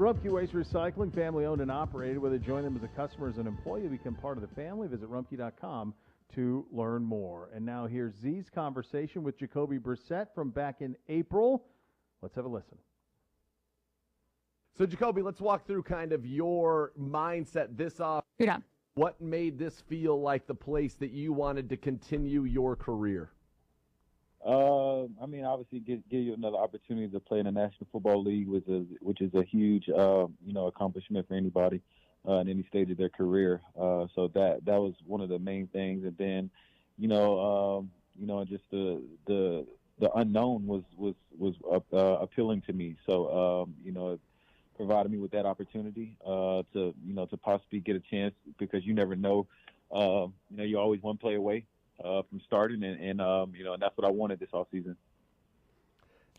Rumpke Waste Recycling, family-owned and operated. Whether you join them as a customer or as an employee, you become part of the family. Visit rumpke.com to learn more. And now here's Z's conversation with Jacoby Brissett from back in April. Let's have a listen. So, Jacoby, let's walk through kind of your mindset this off. You're done. What made this feel like the place that you wanted to continue your career? I mean, obviously, give you another opportunity to play in the National Football League, which is a huge, accomplishment for anybody in any stage of their career. So that was one of the main things. And then, just the unknown was appealing to me. So, it provided me with that opportunity to possibly get a chance, because you never know. You always one play away from starting, and that's what I wanted this offseason.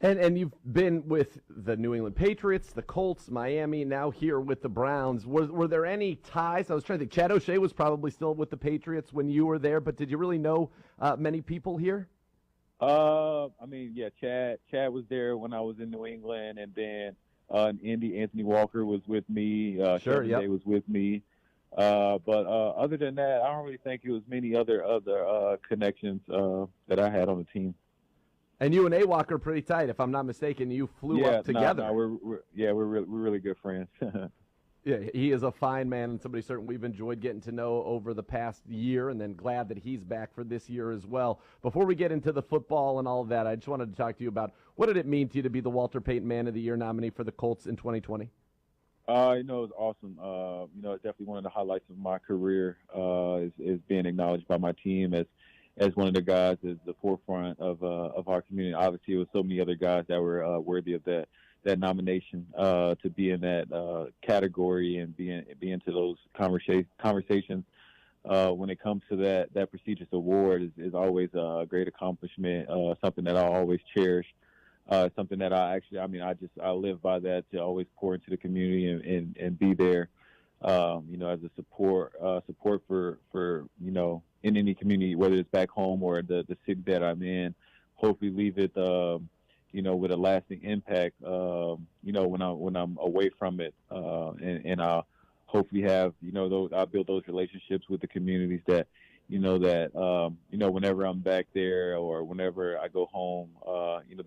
And you've been with the New England Patriots, the Colts, Miami, now here with the Browns. Were there any ties? I was trying to think. Chad O'Shea was probably still with the Patriots when you were there, but did you really know many people here? Chad was there when I was in New England, and then in Indy, Anthony Walker was with me. Sure, Day was with me. But other than that, I don't really think it was many other connections that I had on the team. And you and A-Walk are pretty tight, if I'm not mistaken. You flew up together. We're really good friends. Yeah, he is a fine man and somebody certainly we've enjoyed getting to know over the past year, and then glad that he's back for this year as well. Before we get into the football and all of that, I just wanted to talk to you about what did it mean to you to be the Walter Payton Man of the Year nominee for the Colts in 2020? It was awesome. It's definitely one of the highlights of my career is being acknowledged by my team as one of the guys at the forefront of our community. Obviously, it was so many other guys that were worthy of that nomination to be in that category and be into those conversations. When it comes to that prestigious award is always a great accomplishment, something that I always cherish. Something that I live by that, to always pour into the community and be there, as a support for in any community, whether it's back home or the city that I'm in. Hopefully leave it, with a lasting impact, when I'm away from it, and I'll hopefully have, I'll build those relationships with the communities that, whenever I'm back there or whenever I go home,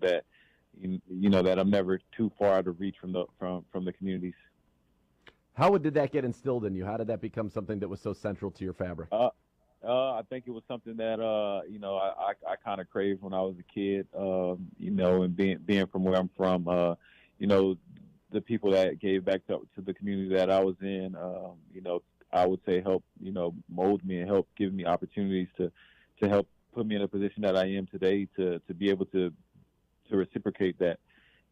that I'm never too far out of reach from the communities. How did that get instilled in you? How did that become something that was so central to your fabric? I think it was something that I kind of craved when I was a kid. And being from where I'm from, the people that gave back to the community that I was in, I would say help mold me and help give me opportunities to help put me in a position that I am today to be able to reciprocate that.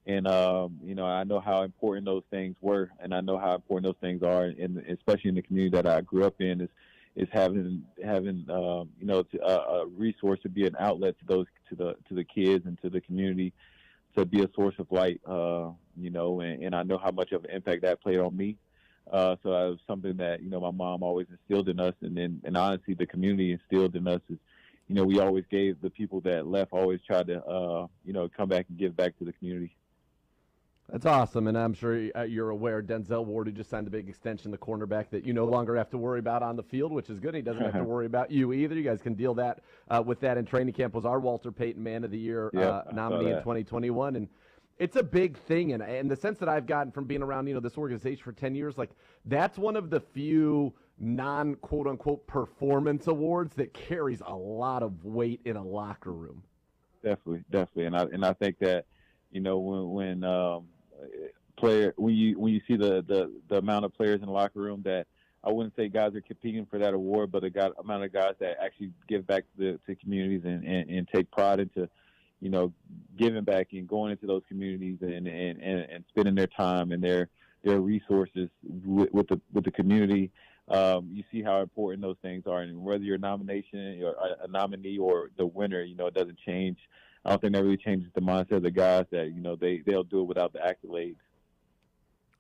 And, I know how important those things were, and I know how important those things are, and especially in the community that I grew up in, is having a resource to be an outlet to the kids and to the community, to be a source of light, and I know how much of an impact that played on me. So it was something that, my mom always instilled in us, and honestly the community instilled in us is, we always gave the people that left, always tried to, come back and give back to the community. That's awesome, and I'm sure you're aware Denzel Ward, who just signed a big extension, the cornerback that you no longer have to worry about on the field, which is good. He doesn't have to worry about you either. You guys can deal that with that in training camp. Was our Walter Payton Man of the Year nominee in 2021, and it's a big thing. And the sense that I've gotten from being around this organization for 10 years, like that's one of the few non-quote-unquote performance awards that carries a lot of weight in a locker room. Definitely, and I think that when you see the amount of players in the locker room, that I wouldn't say guys are competing for that award, but the amount of guys that actually give back to communities and take pride into giving back and going into those communities and spending their time and their resources with the community. You see how important those things are, and whether you're a nominee or the winner, it doesn't change. I don't think that really changes the mindset of the guys that they'll do it without the accolades.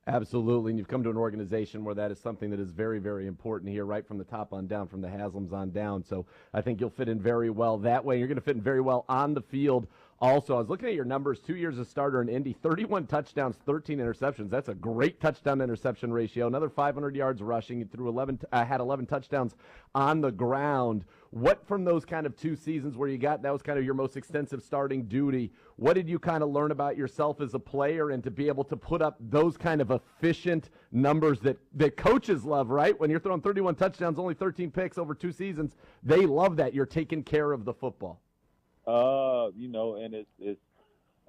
Absolutely, and you've come to an organization where that is something that is very, very important here, right from the top on down, from the Haslams on down. So I think you'll fit in very well that way. You're going to fit in very well on the field Also, I was looking at your numbers, 2 years as starter in Indy, 31 touchdowns, 13 interceptions. That's a great touchdown-interception ratio. Another 500 yards rushing. You threw had 11 touchdowns on the ground. What from those kind of 2 seasons where that was kind of your most extensive starting duty, what did you kind of learn about yourself as a player and to be able to put up those kind of efficient numbers that coaches love, right? When you're throwing 31 touchdowns, only 13 picks over 2 seasons, they love that. You're taking care of the football. And it's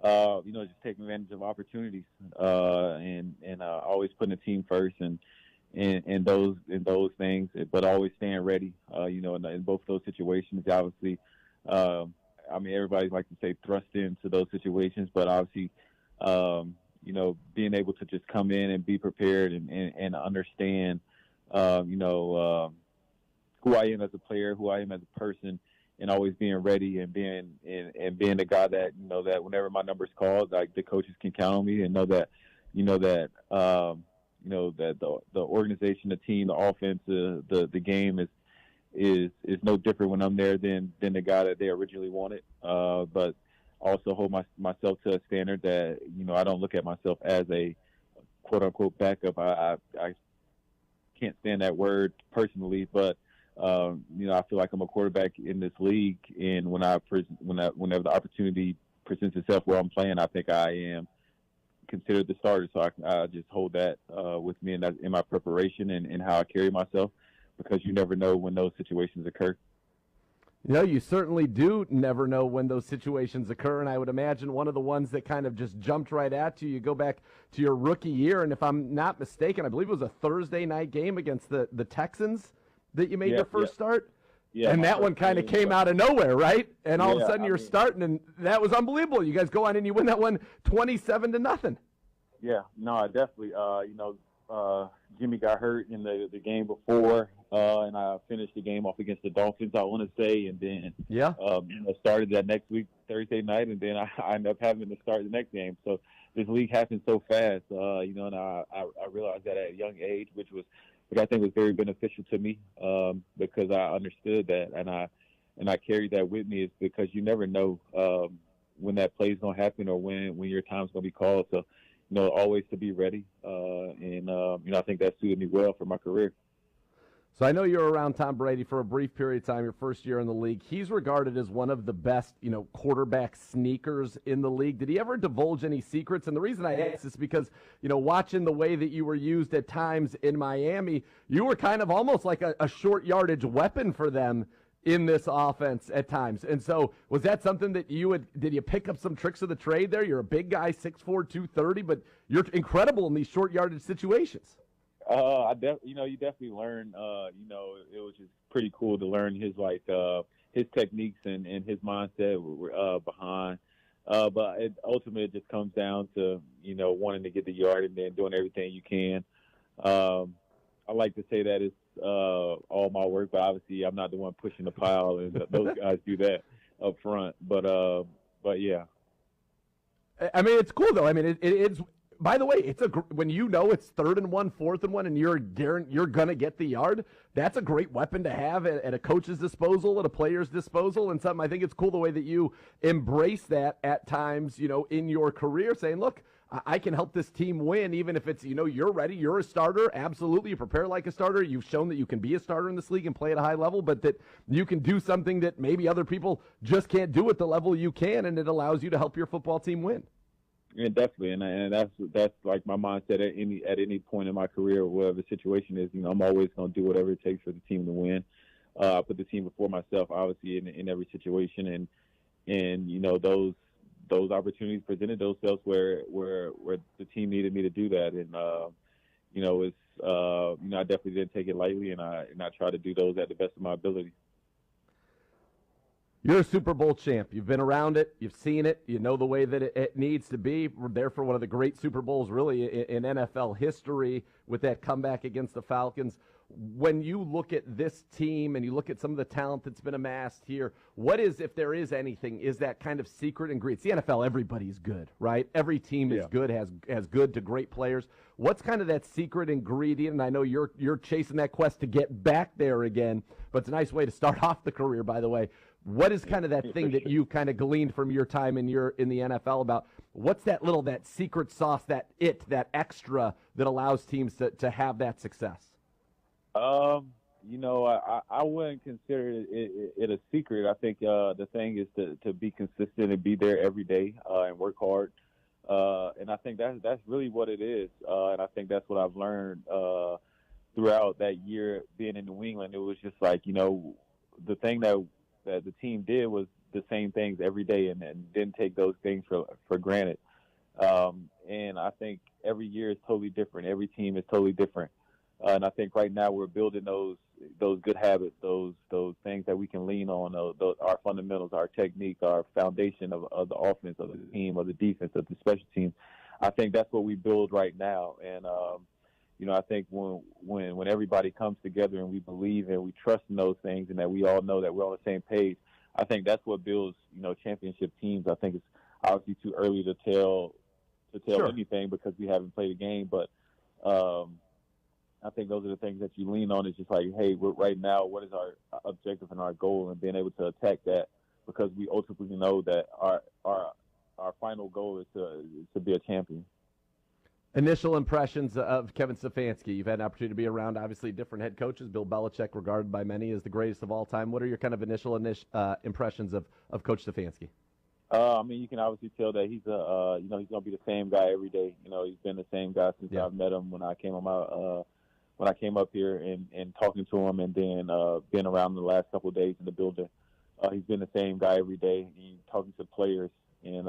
just taking advantage of opportunities, and always putting the team first and those things, but always staying ready. In both those situations, obviously, everybody likes to say thrust into those situations, but obviously, being able to just come in and be prepared and understand, who I am as a player, who I am as a person. And always being ready and being the guy that that whenever my number's called, like the coaches can count on me and know that that the organization, the team, the offense, the game is no different when I'm there than the guy that they originally wanted. But also hold myself to a standard that I don't look at myself as a quote unquote backup. I can't stand that word personally, but I feel like I'm a quarterback in this league, and whenever the opportunity presents itself where I'm playing, I think I am considered the starter. So I just hold that with me, and that's in my preparation and how I carry myself, because you never know when those situations occur. You certainly do never know when those situations occur, and I would imagine one of the ones that kind of just jumped right at you go back to your rookie year, and if I'm not mistaken, I believe it was a Thursday night game against the Texans that you made your first start? Yeah. And that one kind of came out of nowhere, right? And all of a sudden you're starting, and that was unbelievable. You guys go on and you win that one 27-0. Yeah, no, I definitely, Jimmy got hurt in the game before, and I finished the game off against the Dolphins, I want to say, and then started that next week, Thursday night, and then I ended up having to start the next game. So this league happened so fast, and I realized that at a young age, which I think was very beneficial to me, because I understood that, and I carried that with me. Is because you never know when that play is going to happen or when your time's going to be called. So, always to be ready, and I think that suited me well for my career. So I know you were around Tom Brady for a brief period of time, your first year in the league. He's regarded as one of the best, quarterback sneakers in the league. Did he ever divulge any secrets? And the reason I ask is because, watching the way that you were used at times in Miami, you were kind of almost like a short yardage weapon for them in this offense at times. And so was that something that did you pick up some tricks of the trade there? You're a big guy, 6'4", 230, but you're incredible in these short yardage situations. You definitely learn. It was just pretty cool to learn his techniques and his mindset behind. But ultimately, it just comes down to wanting to get the yard and then doing everything you can. I like to say that it's all my work, but obviously I'm not the one pushing the pile, and those guys do that up front. But yeah. I mean, it's cool though. I mean, it's. By the way, when it's 3rd and 1, 4th and 1, and you're going to get the yard, that's a great weapon to have at a coach's disposal, at a player's disposal, and something. I think it's cool the way that you embrace that at times, in your career, saying, look, I can help this team win, even if it's, you're ready, you're a starter, absolutely, you prepare like a starter, you've shown that you can be a starter in this league and play at a high level, but that you can do something that maybe other people just can't do at the level you can, and it allows you to help your football team win. Yeah, definitely, and that's like my mindset at any point in my career, or whatever the situation is. I'm always going to do whatever it takes for the team to win. I put the team before myself, obviously, in every situation, and those opportunities presented themselves where the team needed me to do that, and I definitely didn't take it lightly, and I try to do those at the best of my ability. You're a Super Bowl champ. You've been around it. You've seen it. You know the way that it needs to be. We're there for one of the great Super Bowls, really, in NFL history with that comeback against the Falcons. When you look at this team and you look at some of the talent that's been amassed here, what is, if there is anything, is that kind of secret ingredient? It's the NFL. Everybody's good, right? Every team is good, has good to great players. What's kind of that secret ingredient? And I know you're chasing that quest to get back there again, but it's a nice way to start off the career, by the way. What is kind of that thing that you kind of gleaned from your time in the NFL about what's that secret sauce, that extra that allows teams to have that success? I wouldn't consider it a secret. I think the thing is to be consistent and be there every day and work hard. And I think that's really what it is. And I think that's what I've learned throughout that year being in New England. It was just like, the thing that the team did was the same things every day and didn't take those things for granted. And I think every year is totally different. Every team is totally different. And I think right now we're building those good habits, those things that we can lean on, our fundamentals, our technique, our foundation of the offense, of the team, of the defense, of the special teams. I think that's what we build right now. And, I think when everybody comes together and we believe and we trust in those things and that we all know that we're on the same page, I think that's what builds, championship teams. I think it's obviously too early to tell Sure. anything because we haven't played a game, but I think those are the things that you lean on. It's just like, hey, right now, what is our objective and our goal, and being able to attack that, because we ultimately know that our final goal is to be a champion. Initial impressions of Kevin Stefanski. You've had an opportunity to be around, obviously, different head coaches. Bill Belichick, regarded by many as the greatest of all time. What are your kind of initial impressions of Coach Stefanski? You can obviously tell that he's he's going to be the same guy every day. He's been the same guy since I've met him when I came up here and talking to him, and then being around the last couple of days in the building. He's been the same guy every day. He's talking to players and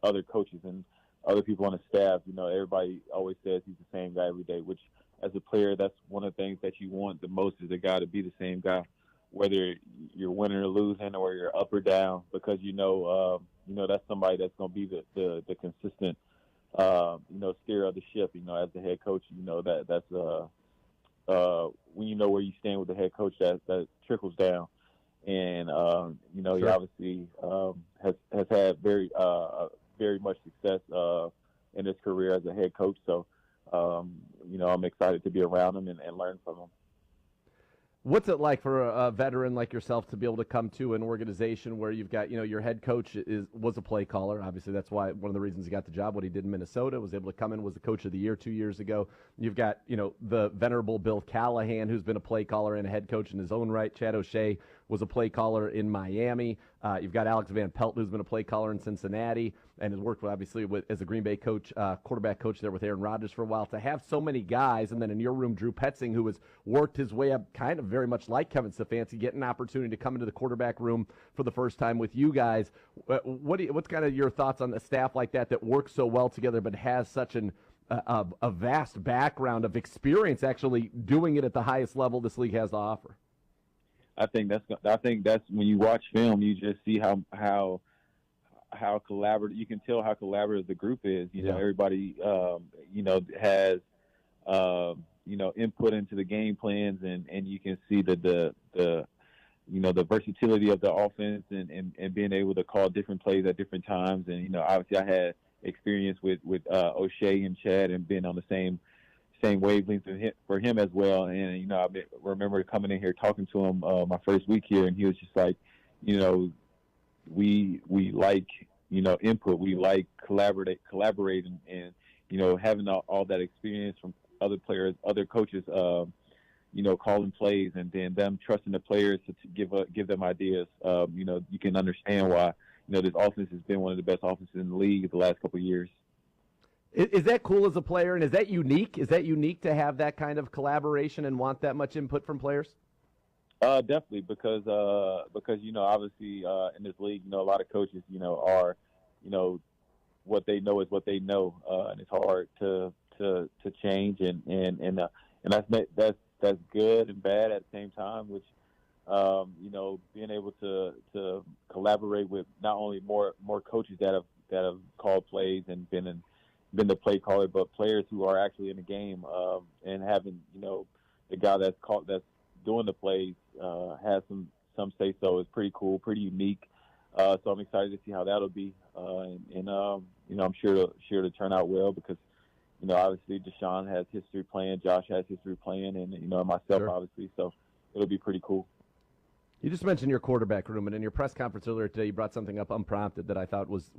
other coaches and other people on the staff. Everybody always says he's the same guy every day, which as a player, that's one of the things that you want the most, is a guy to be the same guy, whether you're winning or losing or you're up or down, because that's somebody that's going to be the consistent steer of the ship. As the head coach, that's when you know where you stand with the head coach, that trickles down. And Sure. He obviously has had very much success in his career as a head coach. So I'm excited to be around him and learn from him. What's it like for a veteran like yourself to be able to come to an organization where you've got, your head coach was a play caller? Obviously, that's why one of the reasons he got the job. What he did in Minnesota, was able to come in, was the coach of the year 2 years ago. You've got, the venerable Bill Callahan, who's been a play caller and a head coach in his own right. Chad O'Shea was a play caller in Miami. You've got Alex Van Pelt, who's been a play caller in Cincinnati and has worked, obviously, as a Green Bay coach, quarterback coach there with Aaron Rodgers for a while. To have so many guys, and then in your room, Drew Petzing, who has worked his way up kind of very much like Kevin Stefanski, get an opportunity to come into the quarterback room for the first time with you guys. What's kind of your thoughts on a staff like that works so well together but has such a vast background of experience actually doing it at the highest level this league has to offer? I think that's when you watch film, you just see how collaborative, you can tell how collaborative the group is. Everybody has input into the game plans, and you can see the versatility of the offense and being able to call different plays at different times. And obviously I had experience with O'Shea and Chad and being on the same wavelength for him as well. And I remember coming in here talking to him my first week here, and he was just like, we like input, we like collaborating, and having all that experience from other players, other coaches, calling plays, and then them trusting the players to give them ideas. You can understand why this offense has been one of the best offenses in the league the last couple of years. Is that cool as a player, and is that unique? Is that unique to have that kind of collaboration and want that much input from players? Definitely, because obviously in this league, a lot of coaches, are, what they know is what they know, and it's hard to change, and that's good and bad at the same time. Which being able to collaborate with not only more coaches that have called plays and been the play caller, but players who are actually in the game, and having the guy that's doing the plays has some say so is pretty cool, pretty unique. So I'm excited to see how that'll be, and I'm sure to turn out well, because obviously Deshaun has history playing, Josh has history playing, and myself, Sure. obviously, so it'll be pretty cool. You just mentioned your quarterback room, and in your press conference earlier today, you brought something up unprompted that I thought was,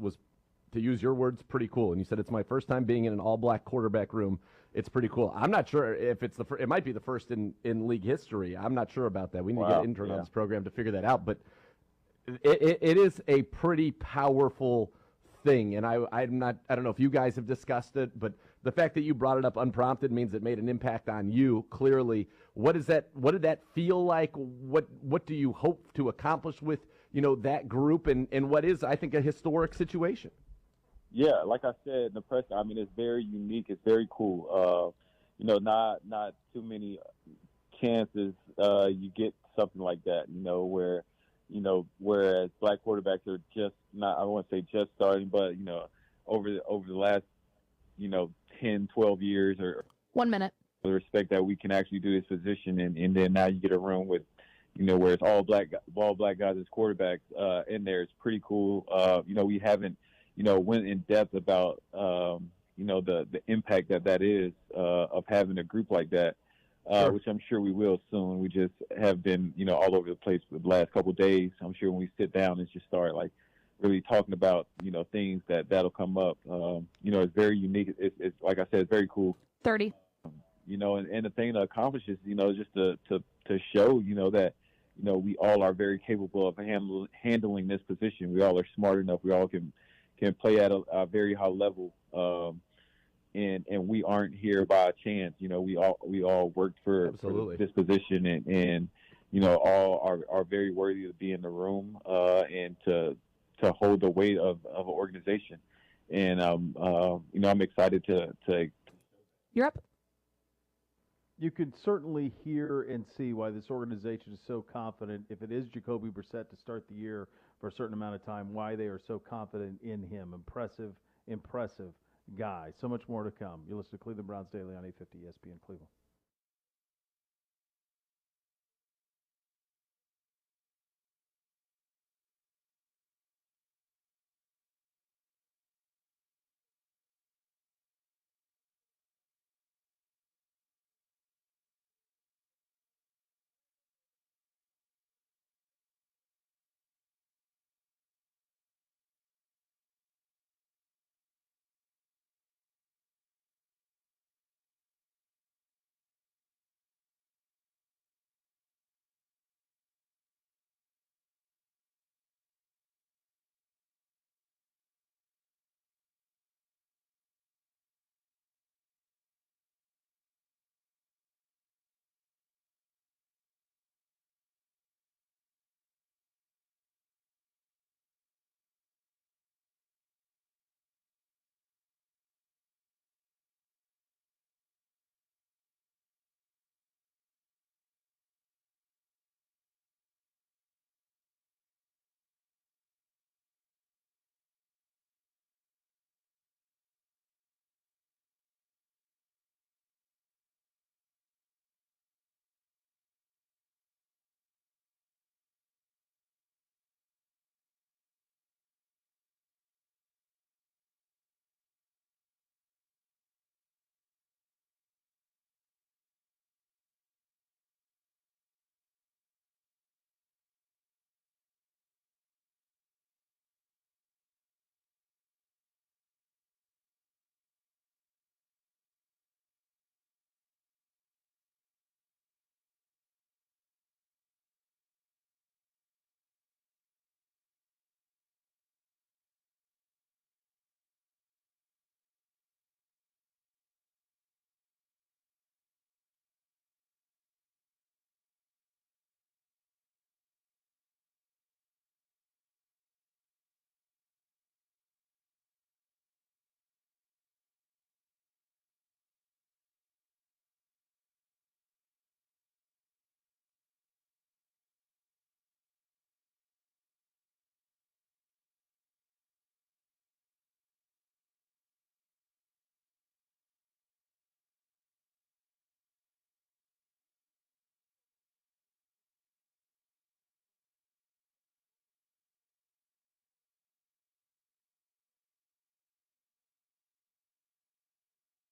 to use your words, pretty cool. And you said, it's my first time being in an all-black quarterback room. It's pretty cool. I'm not sure if it's it might be the first in league history. I'm not sure about that. We need to get an intern on this program to figure that out. But it is a pretty powerful thing. And I don't know if you guys have discussed it, but the fact that you brought it up unprompted means it made an impact on you, clearly. What did that feel like? What do you hope to accomplish with, that group, and what is, I think, a historic situation? Yeah, like I said in the press, I mean, it's very unique. It's very cool. Not too many chances you get something like that, whereas black quarterbacks are just not, I won't say just starting, but, over the last, 10, 12 years or 1 minute. The respect that we can actually do this position. And then now you get a room with, where it's all black guys as quarterbacks in there. It's pretty cool. We haven't, went in depth about, the impact that is of having a group like that, which I'm sure we will soon. We just have been, all over the place for the last couple of days. I'm sure when we sit down and just start really talking about, things that'll come up. It's very unique. It's like I said, it's very cool. 30. And the thing to accomplish is, just to show, that, we all are very capable of handling this position. We all are smart enough. We all can play at a very high level. And we aren't here by chance. We all worked for this position and all are very worthy to be in the room and to hold the weight of an organization. And I'm excited to. You're up. You can certainly hear and see why this organization is so confident. If it is Jacoby Brissett to start the year for a certain amount of time, why they are so confident in him. Impressive guy. So much more to come. You listen to Cleveland Browns Daily on 850 ESPN Cleveland.